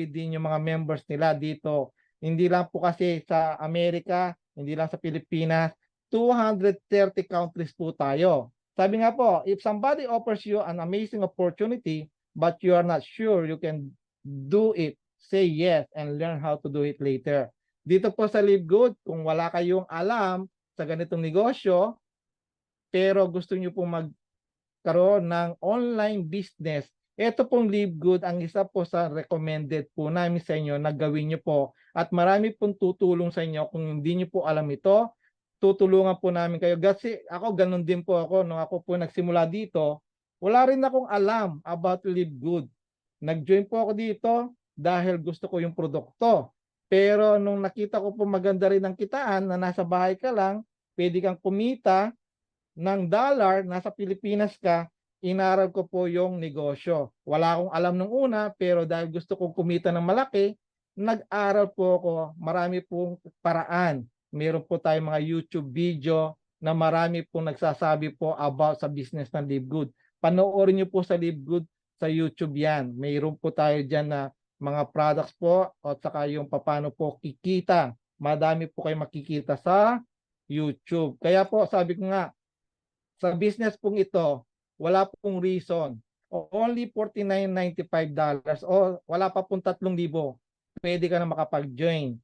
din yung mga members nila dito. Hindi lang po kasi sa Amerika, hindi lang sa Pilipinas, 230 countries po tayo. Sabi nga po, if somebody offers you an amazing opportunity, but you are not sure you can do it, say yes and learn how to do it later. Dito po sa LiveGood, kung wala kayong alam sa ganitong negosyo, pero gusto nyo pong magkaroon ng online business, ito pong LiveGood ang isa po sa recommended po namin sa inyo na gawin nyo po. At marami pong tutulong sa inyo. Kung hindi nyo po alam ito, tutulungan po namin kayo. Kasi ako, ganun din po ako. Nung ako po nagsimula dito, wala rin akong alam about LiveGood. Nag-join po ako dito dahil gusto ko yung produkto. Pero nung nakita ko po maganda rin ang kitaan na nasa bahay ka lang, pwede kang kumita ng dollar, nasa Pilipinas ka, inaral ko po yung negosyo. Wala akong alam nung una, pero dahil gusto kong kumita ng malaki, nag-aral po ako. Marami pong paraan. Meron po tayong mga YouTube video na marami pong nagsasabi po about sa business ng LiveGood. Panoorin niyo po sa LiveGood sa YouTube yan. Mayroon po tayo dyan na mga products po at saka yung paano po kikita. Madami po kayo makikita sa YouTube. Kaya po sabi ko nga, sa business pong ito, wala pong reason. Only $49.95 o wala pa pong 3,000. Pwede ka na makapag-join.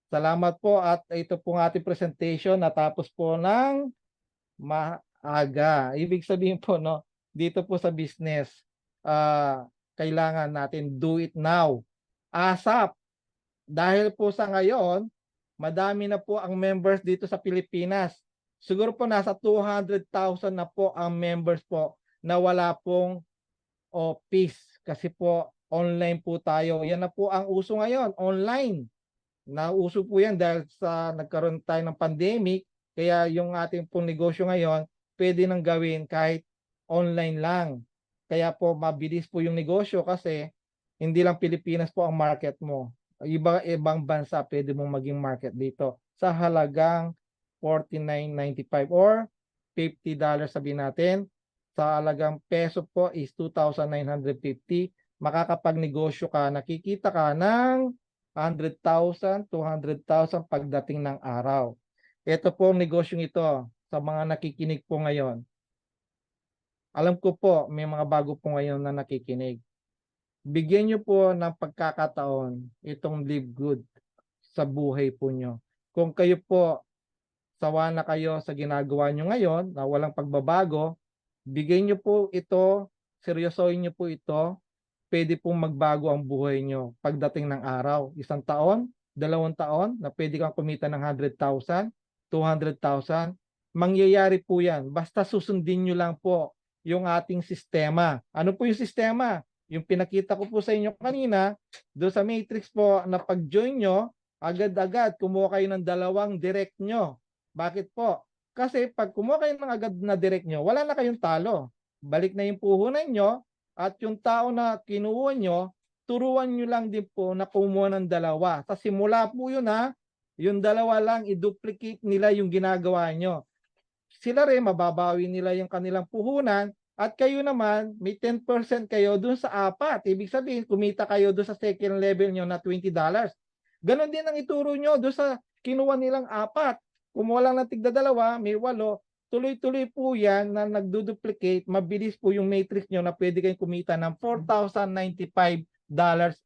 Salamat po at ito pong ating presentation natapos po ng maaga. Ibig sabihin po, no, dito po sa business, kailangan natin do it now. ASAP. Dahil po sa ngayon, madami na po ang members dito sa Pilipinas. Siguro po nasa 200,000 na po ang members po na wala pong office kasi po online po tayo. Yan na po ang uso ngayon, online. Nauso po yan dahil sa nagkaroon tayo ng pandemic, kaya yung ating pong negosyo ngayon, pwede nang gawin kahit online lang. Kaya po mabilis po yung negosyo kasi hindi lang Pilipinas po ang market mo. Ibang bansa pwede mong maging market dito sa halagang $49.95 or $50 sabihin natin. Sa halagang peso po is 2,950. Makakapagnegosyo ka, nakikita ka ng 100,000, 200,000 pagdating ng araw. Ito po ang negosyong ito sa mga nakikinig po ngayon. Alam ko po may mga bago po ngayon na nakikinig. Bigyan niyo po ng pagkakataon itong live good sa buhay po nyo. Kung kayo po sawa na kayo sa ginagawa nyo ngayon na walang pagbabago, bigyan nyo po ito, seryosohin nyo po ito, pwede pong magbago ang buhay nyo pagdating ng araw. 1 taon, 2 taon na pwede kang kumita ng 100,000, 200,000. Mangyayari po yan. Basta susundin nyo lang po yung ating sistema. Ano po yung sistema? Yung pinakita ko po sa inyo kanina, doon sa matrix po na pag-join nyo, agad-agad kumuha kayo ng 2 direct nyo. Bakit po? Kasi pag kumuha kayo ng agad na direct nyo, wala na kayong talo. Balik na yung puhunan nyo, at yung tao na kinuha nyo, turuan nyo lang din po na kumuha ng 2. Sa simula po yun ha, yung 2 lang, i-duplicate nila yung ginagawa nyo. Sila rin, mababawi nila yung kanilang puhunan, at kayo naman, may 10% kayo dun sa 4. Ibig sabihin, kumita kayo dun sa second level nyo na $20. Ganon din ang ituro nyo dun sa kinuha nilang 4. Kumuha lang ng tigda 2, may 8. Tuloy-tuloy po yan na nagduduplicate, mabilis po yung matrix nyo na pwede kayong kumita ng $4,095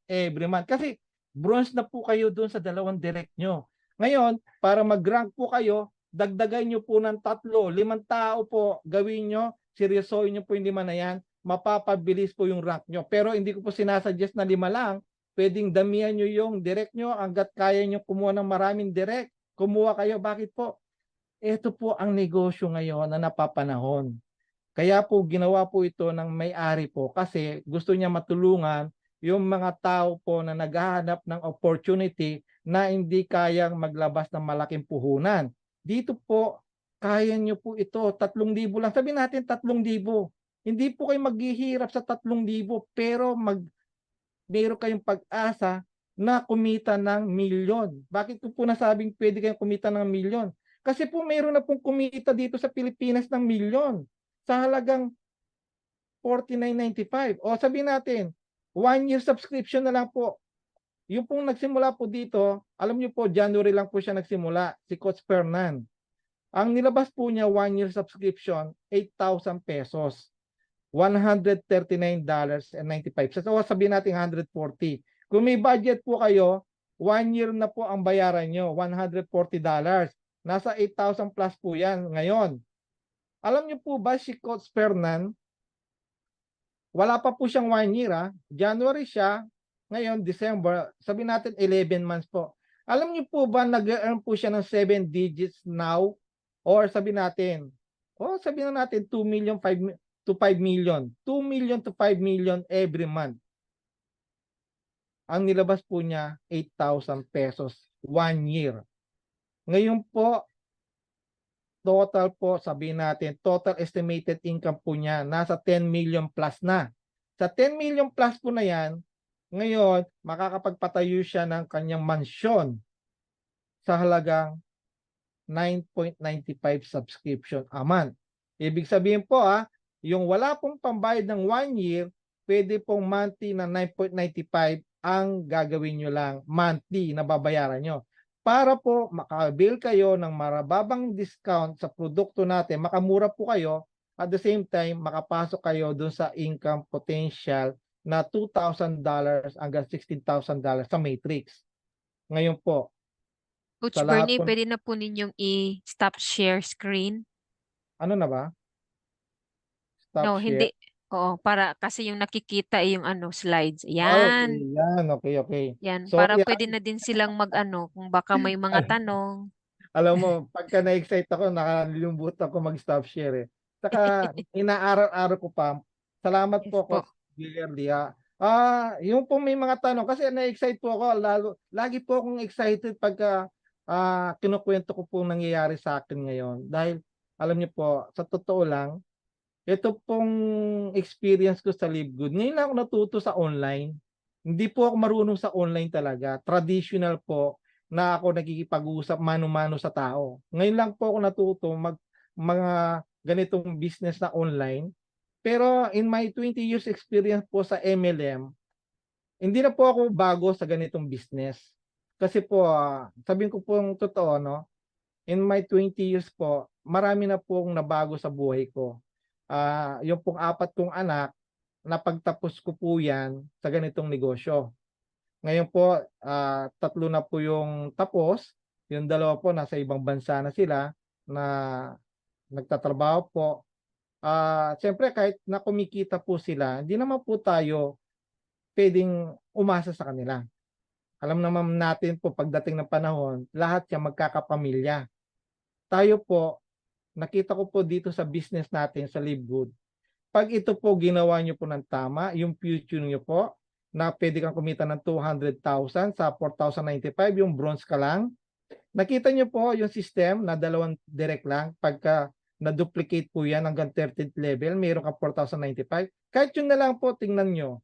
every month. Kasi bronze na po kayo dun sa 2 direct nyo. Ngayon, para mag-rank po kayo, dagdagan nyo po ng 3, 5 tao po, gawin nyo, seryosohin nyo po yung 5 na yan, mapapabilis po yung rank nyo. Pero hindi ko po sinasuggest na 5 lang, pwedeng damihan nyo yung direct nyo hanggat kaya nyo kumuha ng maraming direct. Kumuha kayo, bakit po? Ito po ang negosyo ngayon na napapanahon. Kaya po ginawa po ito ng may-ari po kasi gusto niya matulungan yung mga tao po na naghahanap ng opportunity na hindi kayang maglabas ng malaking puhunan. Dito po, kaya nyo po ito, 3,000 lang. Sabihin natin 3,000. Hindi po kayo maghihirap sa 3,000 pero meron kayong pag-asa na kumita ng milyon. Bakit ko po nasabing pwede kayong kumita ng milyon? Kasi po meron na pong kumita dito sa Pilipinas ng milyon sa halagang $49.95. O sabihin natin, 1 year subscription na lang po. Yung pong nagsimula po dito, alam niyo po, January lang po siya nagsimula, si Coach Fernan. Ang nilabas po niya, 1 year subscription, 8,000 pesos. $139.95. So sabihin natin 140. Kung may budget po kayo, 1 year na po ang bayaran nyo, $140. Nasa 8,000 plus po yan ngayon. Alam niyo po ba si Coach Fernan, wala pa po siyang 1 year ha. January siya, ngayon December, sabihin natin 11 months po. Alam niyo po ba nag-earn po siya ng 7 digits now? Or sabihin natin 2 million, 5 to 5 million. 2 million to 5 million every month. Ang nilabas po niya, 8,000 pesos 1 year. Ngayon po, total po, sabihin natin, total estimated income po niya, nasa 10 million plus na. Sa 10 million plus po na yan, ngayon, makakapagpatayo siya ng kanyang mansyon sa halagang 9.95 subscription a month. Ibig sabihin po yung wala pong pambayad ng 1 year, pwede pong monthly na 9.95 ang gagawin nyo lang, monthly na babayaran nyo. Para po makabil kayo ng marababang discount sa produkto natin, makamura po kayo, at the same time, makapasok kayo dun sa income potential na $2,000 hanggang $16,000 sa matrix. Ngayon po, Coach sa lahat Bernie, po, pwede na po ninyong i-stop share screen? ano na ba? Stop No, share. hindi. Oo, para kasi yung nakikita ay yung slides. Okay, Yan. yan. Okay, okay. Yan. So, Para yan. pwede na din silang kung baka may mga tanong. Alam mo, pagka na-excite ako, nakalimutan ko mag-stop share eh. Saka, inaaraw-araw ko pa. Salamat Yes po, po. Coach Gillerly ha. Yung po may mga tanong kasi na-excite po ako lagi po akong excited pagka, kinukuwento ko po nangyayari sa akin ngayon. Dahil alam niyo po, sa totoo lang, ito pong experience ko sa Livegood, ngayon lang ako natuto sa online. Hindi po ako marunong sa online talaga, traditional po na ako nakikipag-usap mano-mano sa tao. Ngayon lang po ako natuto mga ganitong business na online. Pero in my 20 years experience po sa MLM, hindi na po ako bago sa ganitong business. Kasi po, sabihin ko pong totoo 'no, in my 20 years po, marami na pong nabago sa buhay ko. Yung pong 4 kong anak, napagtapos ko po 'yan sa ganitong negosyo. Ngayon po, 3 na po yung tapos, yung 2 po nasa ibang bansa na sila na nagtatrabaho po. Siyempre kahit na kumikita po sila, hindi naman po tayo puwedeng umasa sa kanila. Alam naman natin po pagdating ng panahon, lahat yan magkakapamilya. Tayo po, nakita ko po dito sa business natin sa Livegood, 'pag ito po ginawa niyo po ng tama, yung future niyo po, na puwede kang kumita ng 200,000 sa 4,095 yung bronze ka lang. Nakita niyo po yung system na 2 direct lang, pagka na-duplicate po yan hanggang 13th level, meron kang 4,095. Kahit yun na lang po tingnan niyo,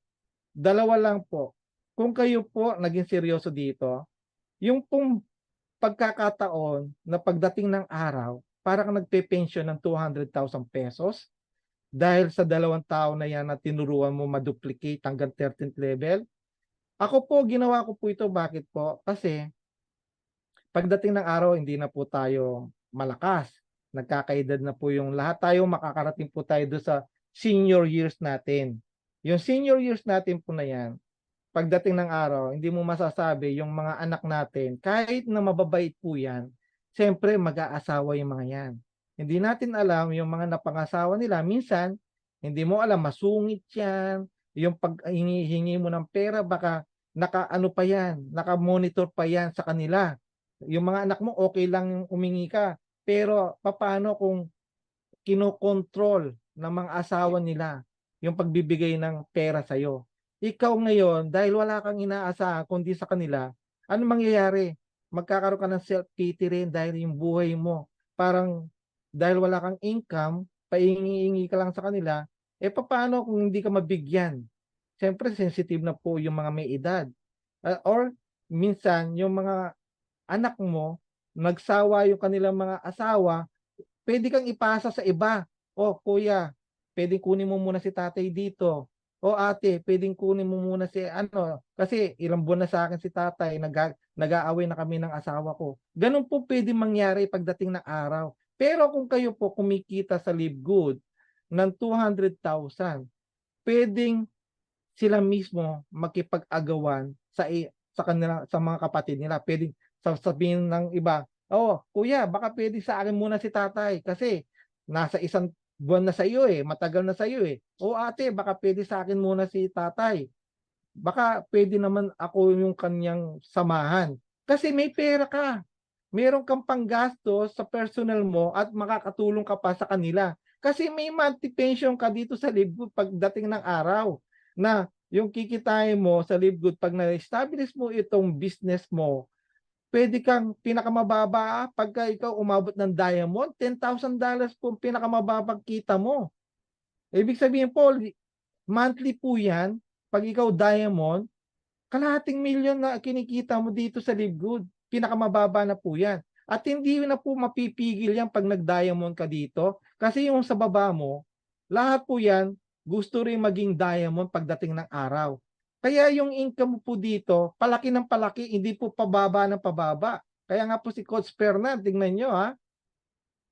2 lang po. Kung kayo po naging seryoso dito, yung pong pagkakataon na pagdating ng araw, para kang nagpe-pensyon ng 200,000 pesos dahil sa 2 tao na yan na tinuruan mo ma-duplicate hanggang 13th level. Ako po, ginawa ko po ito. Bakit po? Kasi pagdating ng araw, hindi na po tayo malakas. Nagkakaedad na po yung lahat tayo, makakarating po tayo doon sa senior years natin. Yung senior years natin po na yan, pagdating ng araw, hindi mo masasabi yung mga anak natin, kahit na mababait po yan, siyempre mag-aasawa yung mga yan. Hindi natin alam yung mga napangasawa nila. Minsan, hindi mo alam, masungit yan. Yung pag hingi mo ng pera, baka naka-ano pa yan, naka-monitor pa yan sa kanila. Yung mga anak mo, okay lang yung umingi ka. Pero papaano kung kinokontrol ng mga asawa nila yung pagbibigay ng pera sa'yo? Ikaw ngayon, dahil wala kang inaasahan kundi sa kanila, ano mangyayari? Magkakaroon ka ng self-pity rin dahil yung buhay mo, parang dahil wala kang income, pahingi-hingi ka lang sa kanila, papaano kung hindi ka mabigyan? Siyempre, sensitive na po yung mga may edad. Or minsan, yung mga anak mo, nagsawa yung kanilang mga asawa, pwede kang ipasa sa iba. O kuya, pwedeng kunin mo muna si tatay dito. O ate, pwedeng kunin mo muna si ano, kasi ilang buwan na sa akin si tatay, nag-aaway na kami ng asawa ko. Ganun po pwede mangyari pagdating ng araw. Pero kung kayo po kumikita sa Livegood ng 200,000, pwedeng sila mismo makipag-agawan sa kanila, sa mga kapatid nila. Pwedeng sasabihin ng iba, "Oh, kuya, baka pwede sa akin muna si tatay kasi nasa 1 buwan na sa iyo matagal na sa iyo O ate, baka pwede sa akin muna si tatay. Baka pwede naman ako yung kanyang samahan." Kasi may pera ka. Meron kang panggastos sa personal mo at makakatulong ka pa sa kanila. Kasi may monthly pension ka dito sa Livegood pagdating ng araw na yung kikitain mo sa Livegood 'pag na-establish mo itong business mo, puwede kang pinakamababa, pagka ikaw umabot ng diamond, $10,000 po ang pinakamababang kita mo. Ibig sabihin po monthly po 'yan, 'pag ikaw diamond, kalahating milyon na kinikita mo dito sa Livegood, pinakamababa na po 'yan. At hindi na po mapipigil 'yan 'pag nag-diamond ka dito, kasi yung sa baba mo, lahat po 'yan gusto rin maging diamond pagdating ng araw. Kaya yung income mo po dito, palaki ng palaki, hindi po pababa ng pababa. Kaya nga po si Coach Fernand, tingnan niyo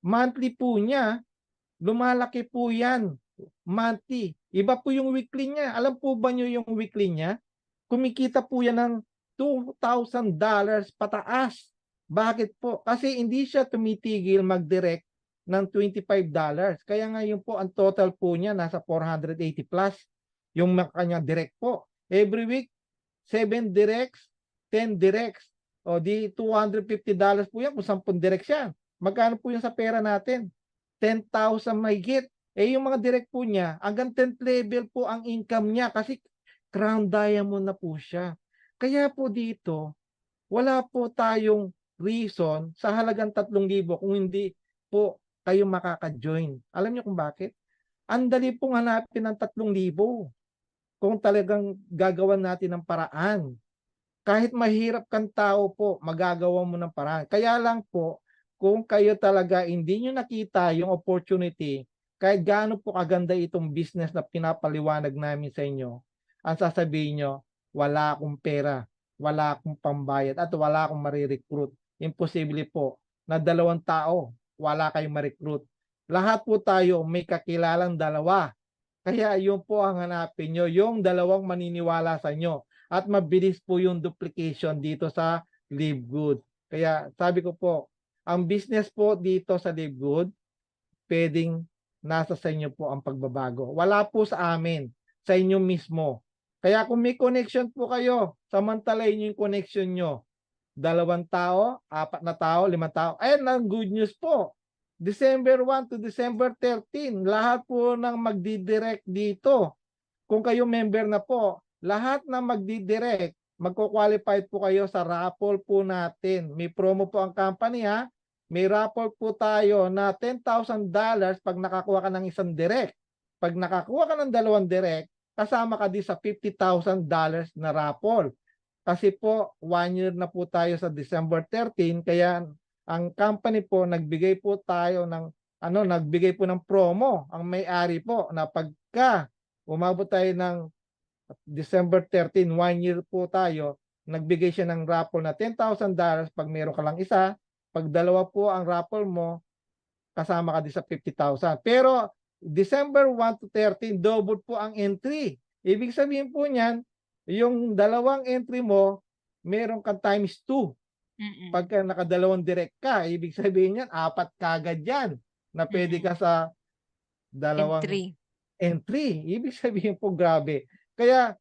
monthly po niya, lumalaki po 'yan, monthly. Iba po yung weekly niya. Alam po ba niyo yung weekly niya? Kumikita po yan ng $2,000 pataas. Bakit po? Kasi hindi siya tumitigil mag-direct ng $25. Kaya nga yun po, ang total po niya nasa 480 plus yung kanyang direct po. Every week, 7 directs, 10 directs. O di $250 po yan kung 10 directs yan. Magkano po yan sa pera natin? 10,000 mahigit. Yung mga direct po niya, hanggang 10th level po ang income niya kasi crown diamond na po siya. Kaya po dito, wala po tayong reason sa halagang 3,000 kung hindi po kayo makaka-join. Alam niyo kung bakit? Ang dali pong hanapin ng 3,000 kung talagang gagawan natin ng paraan. Kahit mahirap kang tao po, magagawa mo ng paraan. Kaya lang po, kung kayo talaga hindi nyo nakita yung opportunity, kahit gaano po kaganda itong business na pinapaliwanag namin sa inyo, ang sasabihin nyo, wala akong pera, wala akong pambayad, at wala akong marirecruit. Imposible po na 2 tao, wala kayong ma-recruit. Lahat po tayo may kakilalang 2. Kaya yun po ang hanapin nyo, yung 2 maniniwala sa inyo. At mabilis po yung duplication dito sa Livegood. Kaya sabi ko po, ang business po dito sa Livegood, pwedeng nasa sa inyo po ang pagbabago. Wala po sa amin, sa inyo mismo. Kaya kung may connection po kayo, samantalayin nyo yung connection nyo. 2 tao, 4 na tao, 5 tao. Ayan ang good news po. December 1 to December 13, lahat po ng magdidirect dito. Kung kayo member na po, lahat na magdidirect, magko-qualify po kayo sa raffle po natin. May promo po ang company ha. May raffle po tayo na $10,000 pag nakakuha ka ng isang direct. Pag nakakuha ka ng 2 direct, kasama ka din sa $50,000 na raffle. Kasi po, 1 year na po tayo sa December 13, kaya ang company po, nagbigay po tayo ng, nagbigay po ng promo, ang may-ari po, na pagka umabot tayo ng December 13, 1 year po tayo, nagbigay siya ng raffle na $10,000 pag meron ka lang isa, pag 2 po ang raffle mo, kasama ka din sa 50,000. Pero December 1 to 13, double po ang entry. Ibig sabihin po niyan, yung 2 entry mo, meron kang times 2. Pagka naka-2 direct ka, ibig sabihin niyan, 4 kagad yan na pwede ka sa 2 entry. Ibig sabihin po, grabe. Kaya,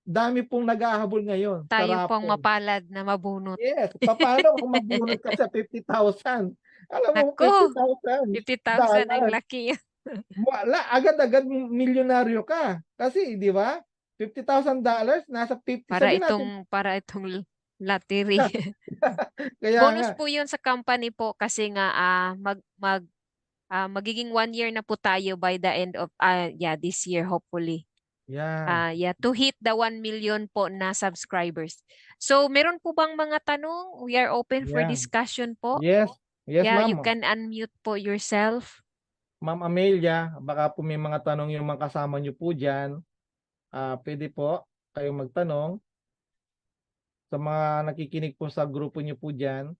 dami pong nag-ahabol ngayon sa Tayo pong raffle. mapalad na mabunot. Yes. Paano kung magbunot ka sa 50,000? Alam mo, Naku, 50,000 50,000 ang dollars. laki. Wala, agad-agad milyonaryo ka. Kasi, di ba? $50,000 nasa 50, sabihin natin. Para itong lottery. Kaya nga, Bonus po 'yun sa company po kasi nga magiging 1 year na po tayo by the end of this year hopefully. yan. To hit the 1 million po na subscribers. So, meron po bang mga tanong? We are open for Yan. discussion po. Yes. Yes, Yeah, you ma'am. can unmute po yourself. Ma'am Amelia, baka po may mga tanong yung mga kasama nyo po dyan. Pwede po kayong magtanong. Sa mga nakikinig po sa grupo nyo po dyan.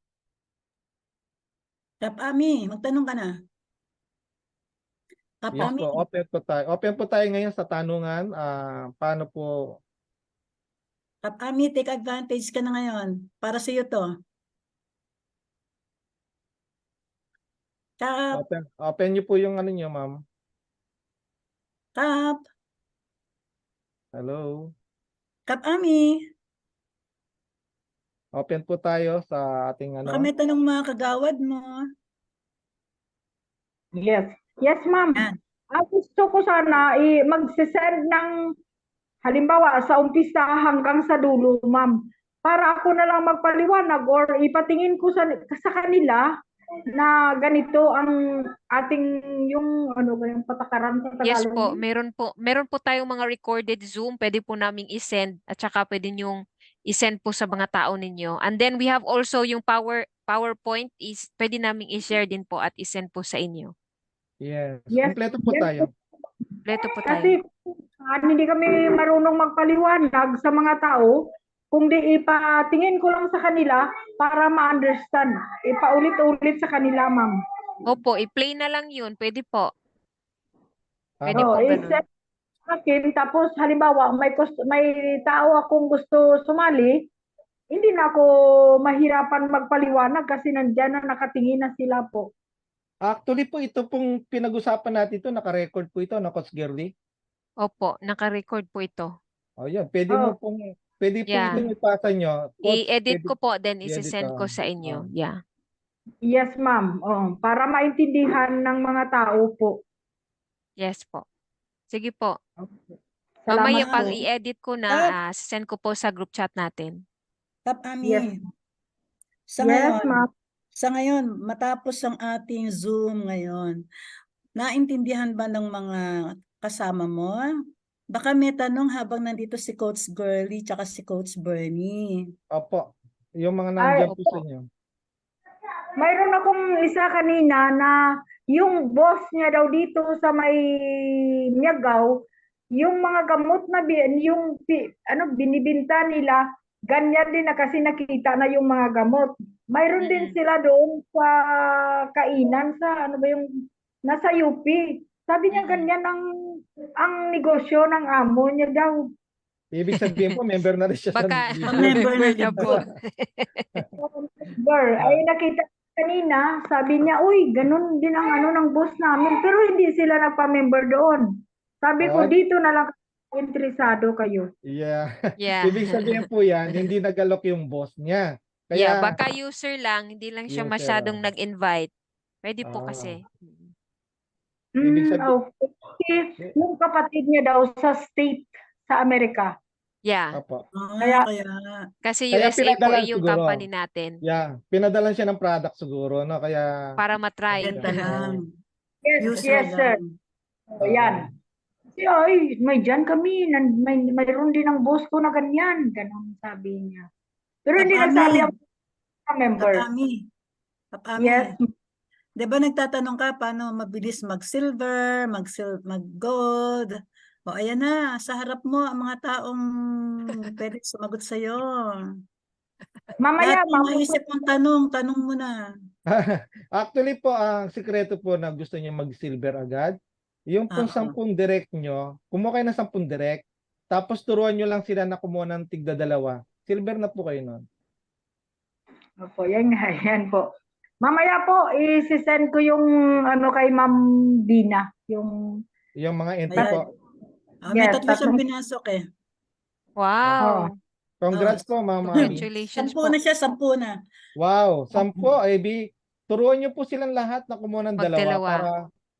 Kap Ami, magtanong ka na. Kap Yes Ami, po, open po tayo. Open po tayo ngayon sa tanungan. Paano po? Kap Ami, take advantage ka na ngayon. Para sa iyo to. Kap, Open nyo po yung ano nyo, ma'am. Kap, Hello. Kap Ami. Open po tayo sa ating Baka may tanong mga kagawad mo. Yes. Yes, ma'am. Yan. Gusto ko sana mag-send ng halimbawa sa umpisa hanggang sa dulo, ma'am. Para ako na lang magpaliwanag or ipatingin ko sa kanila na ganito ang ating yung yung patakaran sa Tagalog. Yes po, meron po tayong mga recorded Zoom, pwede po naming i-send at saka pwede niyong i-send po sa mga tao ninyo. And then we have also yung PowerPoint is pwede naming i-share din po at i-send po sa inyo. Yes. Yes. Kompleto po tayo. Kompleto po Kasi tayo. hindi kami marunong magpaliwanag sa mga tao, kung di ipatingin ko lang sa kanila para ma-understand. Ipaulit-ulit sa kanila, ma'am. Opo, i-play na lang yun. Pwede po. Pwede Ano? po ganun. I-set akin, tapos halimbawa may tao akong gusto sumali, hindi na ako mahirapan magpaliwanag kasi nandiyan na nakatingin na sila po. Actually po, ito pong pinag-usapan natin ito, naka-record po ito, Coach Girly. Opo, naka-record po ito. Oh, yan. Pwede mo pong, pwede po Yeah. itong ipasa nyo. Coach, I-edit ko po, then i-edit, isi-send ko sa inyo. Yeah. Yes, ma'am. Para maintindihan ng mga tao po. Yes po. Sige po. Mamaya Salamat pag po. i-edit ko na, Kap, send ko po sa group chat natin. Kap Yes. Ami, sa Yes, ngayon, ma'am. matapos ang ating Zoom ngayon, naintindihan ba ng mga kasama mo? Baka may tanong habang nandito si Coach Girlie tsaka si Coach Bernie. Opo. Yung mga Ay, nandiyan po sa inyo. mayroon akong isa kanina na yung boss niya daw dito sa may Miagaw, yung mga gamot na binibinta nila, ganyan din na kasi nakita na yung mga gamot. Mayroon din Mm. sila doon sa kainan sa ano ba yung nasa UP. Sabi niya Mm. ganyan ang negosyo ng amo niya daw. Ibig sabihin po, member na rin siya sa Baka Libre. Member member na na din po. Ay nakita ko kanina, sabi niya, uy, ganun din ang ano ng boss namin. Pero hindi sila nagpa-member doon. Sabi ko, Ah, dito na lang interesado kayo. yeah. Yeah. Ibig sabihin po yan, hindi nag-alok yung boss niya. Yeah, Kaya, baka user lang, hindi lang siya user, masyadong nag-invite. Pwede po ah, kasi. ibig sabihin, Okay. Yung kapatid niya daw sa state sa Amerika. Yeah, opo. Kaya, Kaya, kasi Kaya USA po pinadalan yung siguro. company natin Yeah, pinadalan siya ng product siguro, no? Kaya, para matry. benta lang. yes, User yes, sir. lang. O, yan. Kasi, ay, may dyan kami. Mayroon din ang boss ko na ganyan. Ganon sabi niya. Pero hindi Kap nagsabi Ami, ang member. Kap Ami. Yes. Di ba nagtatanong ka paano mabilis mag-silver, mag-gold? O ayan na, sa harap mo ang mga taong pwede sumagot sa'yo. Mamaya, Lahat ng maisip mong tanong mo na. actually po, ang sikreto po na gusto niya mag-silver agad, yung pong Oo. 10 direct nyo, kumuha kayo ng 10 direct, tapos turuan nyo lang sila na kumuha ng tigda 2, silver na po kayo nun. Opo, yan nga, yan po. Mamaya po, isi-send ko yung ano kay Ma'am Dina. Yung, Yung mga entry Ayan. po. May Yes, 3 siyang tatlong- pinasok eh. Wow. Congrats po, Ma'am Ami. Congratulations 10 po. na siya, 10 na. Wow, 10, Ivy. Turuan nyo po silang lahat na kumuha ng 2 Magdalawa. para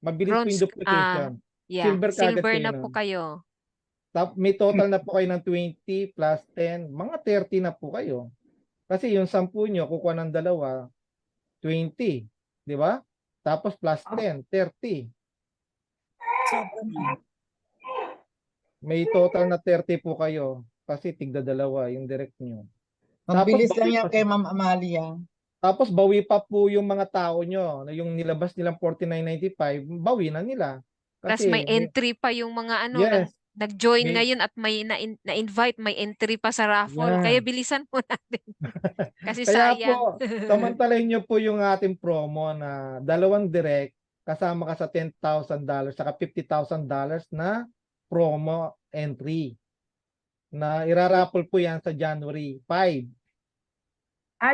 mabilis po yung Bronze, duplication. yeah, Silver kagad silver kayo na nun. po kayo. May total na po kayo ng 20 plus 10, mga 30 na po kayo. Kasi yung 10 nyo, kukuha ng 2, 20. Di ba? Tapos plus 10, 30. Sobrang na. May total na 30 po kayo. Kasi tigda 2 yung direct nyo. Mabilis Tapos, lang bawi yan pa- kay Ma'am Amalia. Tapos bawi pa po yung mga tao nyo. Yung nilabas nilang 49.95, bawi na nila. Plus may entry pa yung mga ano, yes, nag-join may- ngayon at may na-invite, may entry pa sa raffle. Yeah. Kaya bilisan mo natin. Kasi Kaya sayang. po, samantalahin nyo po yung ating promo na 2 direct, kasama ka sa $10,000 saka $50,000 na promo entry. Na iraraffle po yan sa January 5.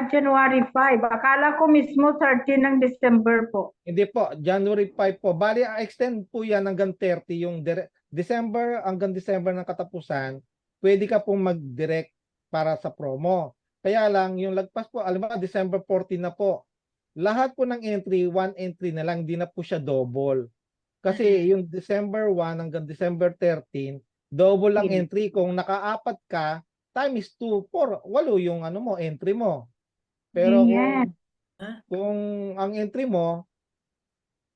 January 5. Akala ko mismo 13 ng December po. Hindi po, January 5 po. Bali, extend po yan hanggang 30 yung December hanggang December ng katapusan, pwede ka pong mag-direct para sa promo. Kaya lang, yung lagpas po, alam mo, December 14 na po. Lahat po ng entry, 1 entry na lang, hindi na po siya double. Kasi yung December 1 hanggang December 13, double lang entry. Kung naka-4 ka, times 2, 4, 8 yung ano mo, entry mo. Pero Ayan. kung ang entry mo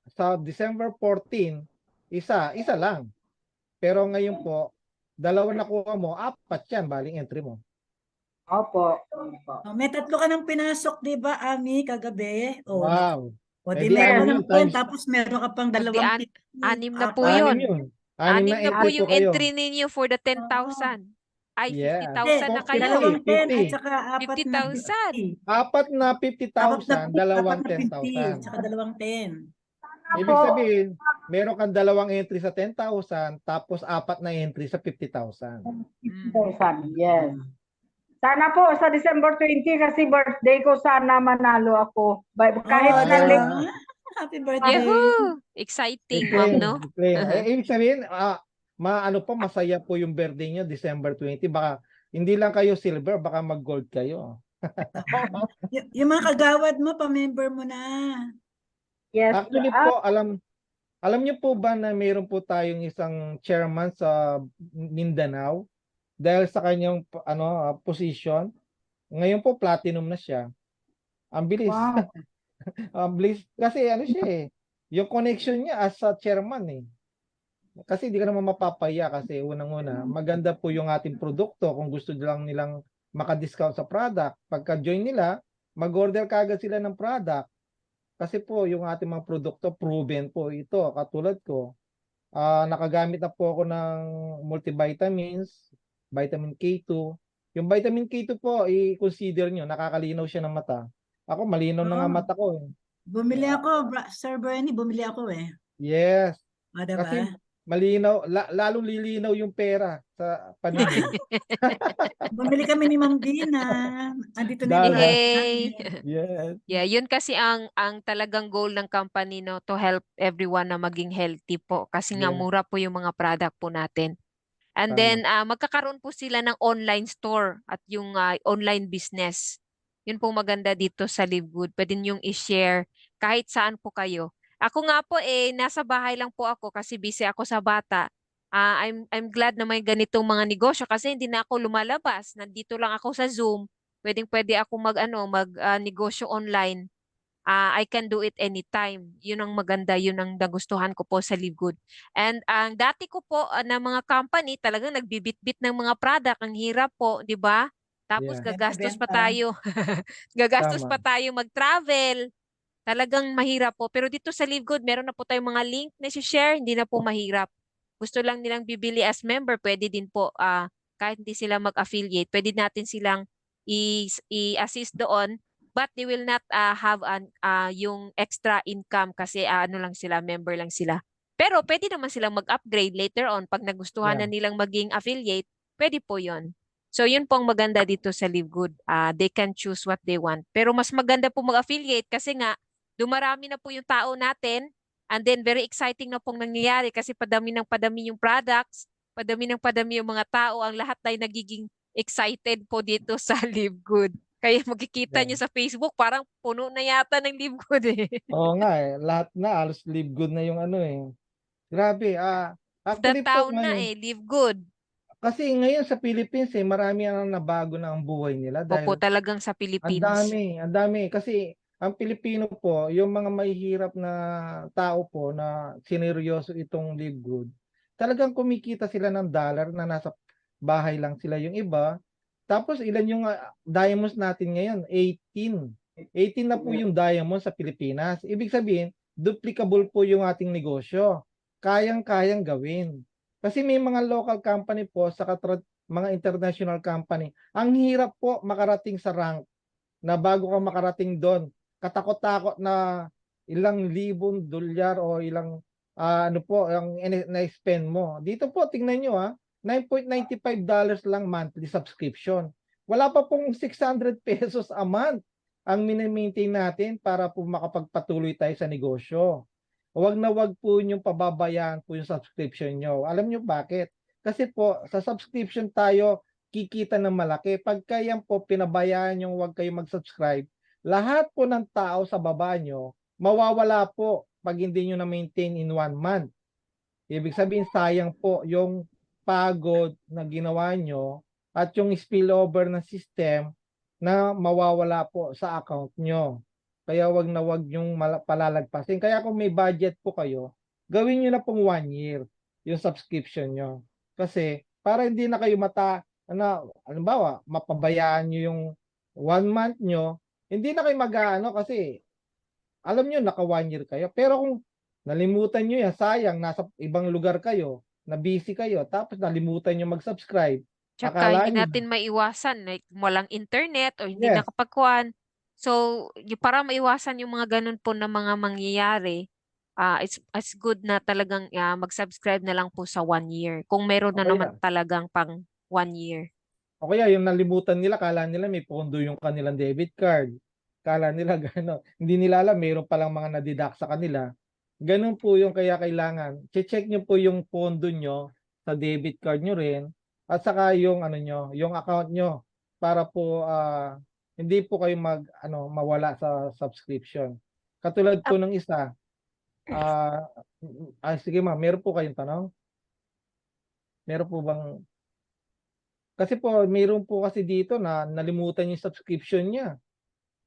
sa December 14, isa lang. Pero ngayon po, 2 nakuha mo, 4 yan, baling entry mo. Opo. May 3 ka nang pinasok, di ba, Ami, kagabi? Wow. O di Edi meron anim yun, ng 10, times- tapos meron ka pang Di 2 anim na po Anim yun. yun. Anim na Na po entry yung po kayo. entry ninyo for the 10,000. Ay, Yeah. 50,000 na kayo. 2 10 50. at saka 4 na 50,000. 4 na 50,000, 2 50, 10,000. saka 2 10. Ibig sabihin, meron kang 2 entry sa 10,000, tapos 4 na entry sa 50,000. Yes. Sana po sa December 20 kasi birthday ko, sana manalo ako. Kahit Oh, na yeah. late. Happy birthday. Yahoo! Exciting, ma'am, no? Ibig sabihin, masaya po yung birthday nyo, December 20. Baka, hindi lang kayo silver, baka mag-gold kayo. Yung mga kagawad mo, pa-member mo na. Yes. Actually po, Alam niyo po ba na mayroon po tayong isang chairman sa Mindanao dahil sa kanyang position? Ngayon po platinum na siya. Ang bilis. Wow. Ang bilis kasi ano siya eh. Yung connection niya as a chairman eh. Kasi hindi ka naman mapapaya kasi unang-una, maganda po yung ating produkto kung gusto lang nilang maka-discount sa product. Pagka-join nila, mag-order kagad sila ng product. Kasi po yung ating mga produkto proven po ito. Katulad ko, nakagamit na po ako ng multivitamins, vitamin K2. Yung vitamin K2 po, i-consider nyo, nakakalinaw siya ng mata. Ako, malinaw na nga Oh, mata ko. bumili ako, Sir Bernie, bumili ako eh. Yes. O, Kasi diba? malinaw, lalong lilinaw yung pera sa paningin. Bumili kami ni Ma'am Dina. Andito na yung Dahil, product Yay! namin. yes. Yeah, yun kasi ang talagang goal ng company, no, to help everyone na maging healthy po kasi nga Yes. mura po yung mga product po natin. And Tama. then magkakaroon po sila ng online store at yung online business. Yun po maganda dito sa Live Good. Pwede niyong i-share kahit saan po kayo. Ako nga po nasa bahay lang po ako kasi busy ako sa bata. I'm glad na may ganitong mga negosyo kasi hindi na ako lumalabas. Nandito lang ako sa Zoom. Pwedeng-pwede ako mag negosyo online. I can do it anytime. Yun ang maganda, yun ang nagustuhan ko po sa Live Good. And ang dati ko po na mga company talagang nagbibitbit ng mga product. Ang hirap po, di ba? Tapos Yeah. gagastos pa Benta-benta. tayo. Gagastos Tama. pa tayo mag-travel. Talagang mahirap po. Pero dito sa Live Good, meron na po tayong mga link na share. Hindi na po mahirap. Gusto lang nilang bibili as member, pwede din po. Kahit hindi sila mag-affiliate, pwede natin silang i-assist doon. But they will not have yung extra income kasi ano lang sila, member lang sila. Pero pwede naman silang mag-upgrade later on. Pag nagustuhan Yeah. na nilang maging affiliate, pwede po yon. So yun po ang maganda dito sa Live Good. They can choose what they want. Pero mas maganda po mag-affiliate kasi nga dumarami na po yung tao natin and then very exciting na pong nangyayari kasi padami ng padami yung products, padami ng padami yung mga tao, ang lahat ay nagiging excited po dito sa Live Good. Kaya makikita Yeah. nyo sa Facebook, parang puno na yata ng Live Good eh. Oo nga eh. Lahat na, halos live good na yung ano eh. Grabe. The Actually po town na ngayon, Live Good. kasi ngayon sa Philippines eh, marami ang nabago na ang buhay nila Opo, dahil talagang sa ang Philippines. dami, ang dami. Kasi ang Pilipino po, yung mga mahihirap na tao po na sineryoso itong live good, talagang kumikita sila ng dollar na nasa bahay lang sila yung iba. Tapos ilan yung diamonds natin ngayon? 18. 18 na po yung diamond sa Pilipinas. Ibig sabihin, duplicable po yung ating negosyo. Kayang-kayang gawin. Kasi may mga local company po sa mga international company. Ang hirap po makarating sa rank na bago ka makarating doon, katakot-takot na ilang libong dolyar o ilang ano po ang na-spend mo. Dito po tingnan niyo $9.95 lang monthly subscription. Wala pa pong 600 pesos a month ang mini-maintain natin para po makapagpatuloy tayo sa negosyo. Huwag na huwag po niyong pababayaan po yung subscription nyo. Alam niyo bakit? Kasi po sa subscription tayo kikita ng malaki. Pagka yan po pinabayaan yung huwag kayo mag-subscribe, lahat po ng tao sa baba nyo, mawawala po pag hindi nyo na-maintain in 1 month. Ibig sabihin, sayang po yung pagod na ginawa nyo at yung spillover ng system na mawawala po sa account nyo. Kaya wag na wag yung palalagpasin. Kaya kung may budget po kayo, gawin nyo na pong 1 year yung subscription nyo. Kasi para hindi na kayo halimbawa, mapabayaan nyo yung 1 month nyo, hindi na kayo mag-aano kasi alam nyo, naka 1 year kayo. Pero kung nalimutan nyo yan, sayang, nasa ibang lugar kayo, na busy kayo, tapos nalimutan nyo mag-subscribe, Tsaka akala hindi nyo, natin maiwasan, like walang internet o hindi yes, nakapagkuhan. So, para maiwasan yung mga ganun po na mga mangyayari, it's good na talagang mag-subscribe na lang po sa 1 year. Kung meron o na naman kaya, talagang pang 1 year. o kaya yung nalimutan nila, kala nila may pondo yung kanilang debit card. Kala nila gano'n. Hindi nila alam, mayroon palang mga nadidak sa kanila. Ganun po yung kaya kailangan. Check nyo po yung pondo nyo sa debit card nyo rin at saka yung ano nyo, yung account nyo para po hindi po kayo mawala sa subscription. Katulad po ng isa, Ah, sige ma'am, meron po kayong tanong? Meron po bang kasi po meron po kasi dito na nalimutan yung subscription niya.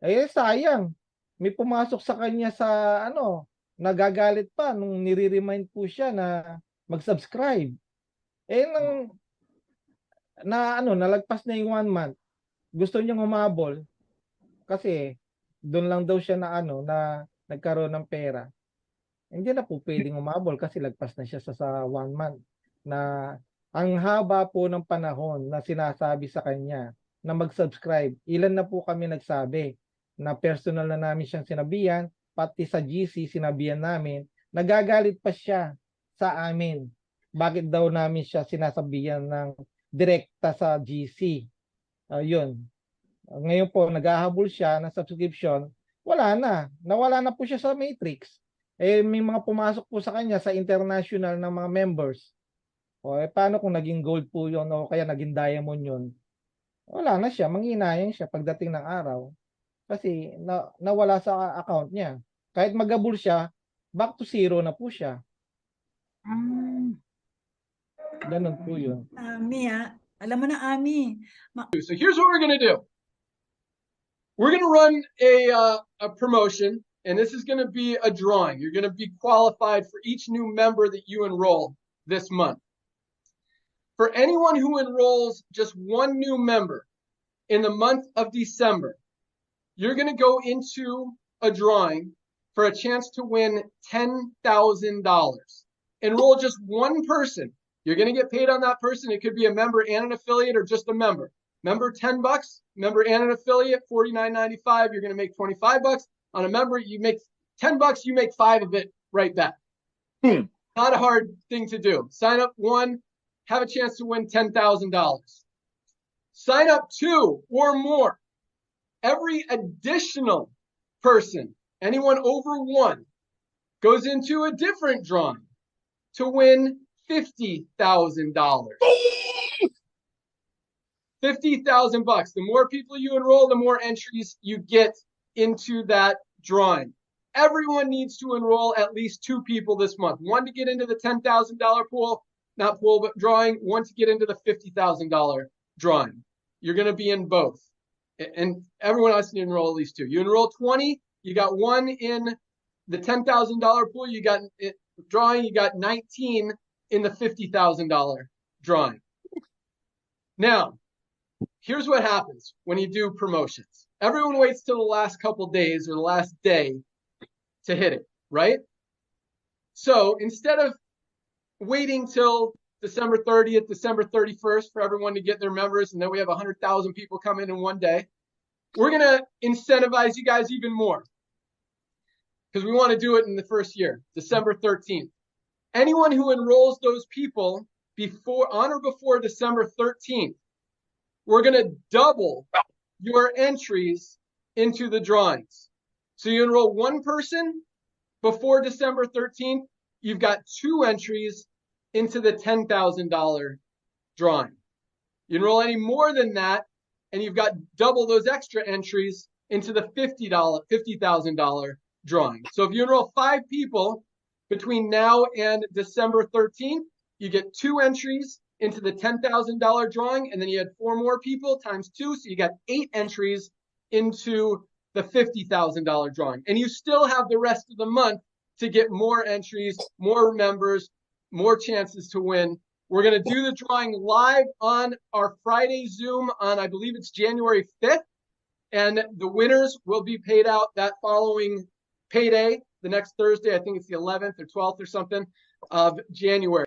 Eh sayang. May pumasok sa kanya sa ano, nagagalit pa nung nire-remind po siya na mag-subscribe. Eh nang na ano, nalagpas na yung 1 month. Gusto niyang humabol kasi doon lang daw siya na ano, na nagkaroon ng pera. Hindi na po pwedeng umabol kasi lagpas na siya sa 1 month na ang haba po ng panahon na sinasabi sa kanya na mag-subscribe. Ilan na po kami nagsabi na personal na namin siyang sinabihan, pati sa GC sinabihan namin, nagagalit pa siya sa amin. Bakit daw namin siya sinasabihan ng direkta sa GC? Yun. Ngayon po, naghahabol siya ng subscription, wala na. Nawala na po siya sa Matrix. Eh, may mga pumasok po sa kanya sa international ng mga members. O, paano kung naging gold po yun o kaya naging diamond yun? Wala na siya, manghinayang siya pagdating ng araw. Kasi nawala sa account niya. Kahit maghabol siya, back to zero na po siya. Ganun po yun. Ami, alam mo na, Ami. So here's what we're going to do. We're going to run a promotion, and this is going to be a drawing. You're going to be qualified for each new member that you enroll this month. For anyone who enrolls just one new member in the month of December, you're going to go into a drawing for a chance to win $10,000. Enroll just one person. You're going to get paid on that person. It could be a member and an affiliate or just a member. Member, $10. Member and an affiliate, $49.95. You're going to make $25. On a member, you make $10. You make 5 of it right back. Not a hard thing to do. Sign up 1, have a chance to win $10,000. Sign up 2 or more. Every additional person, anyone over 1, goes into a different drawing to win $50,000. $50,000. The more people you enroll, the more entries you get into that drawing. Everyone needs to enroll at least 2 people this month. 1 to get into the $10,000 pool, not pool, but drawing. 1 to get into the $50,000 drawing. You're going to be in both. And everyone has to enroll at least 2. You enroll 20, you got 1 in the $10,000 pool, you got drawing, you got 19 in the $50,000 drawing. Now, here's what happens when you do promotions. Everyone waits till the last couple days or the last day to hit it, right? So instead of waiting till December 30th, December 31st for everyone to get their members, and then we have 100,000 people come in one day, we're going to incentivize you guys even more because we want to do it in the first year, December 13th. Anyone who enrolls those people on or before December 13th, we're going to double your entries into the drawings. So you enroll 1 person before December 13th, you've got 2 entries into the $10,000 drawing. You enroll any more than that, and you've got double those extra entries into the $50,000 drawing. So if you enroll 5 people between now and December 13th, you get 2 entries into the $10,000 drawing, and then you had 4 more people times 2, so you got 8 entries into the $50,000 drawing. And you still have the rest of the month to get more entries, more members, more chances to win. We're going to do the drawing live on our Friday Zoom on, I believe it's January 5th, and the winners will be paid out that following payday, the next Thursday. I think it's the 11th or 12th or something of January.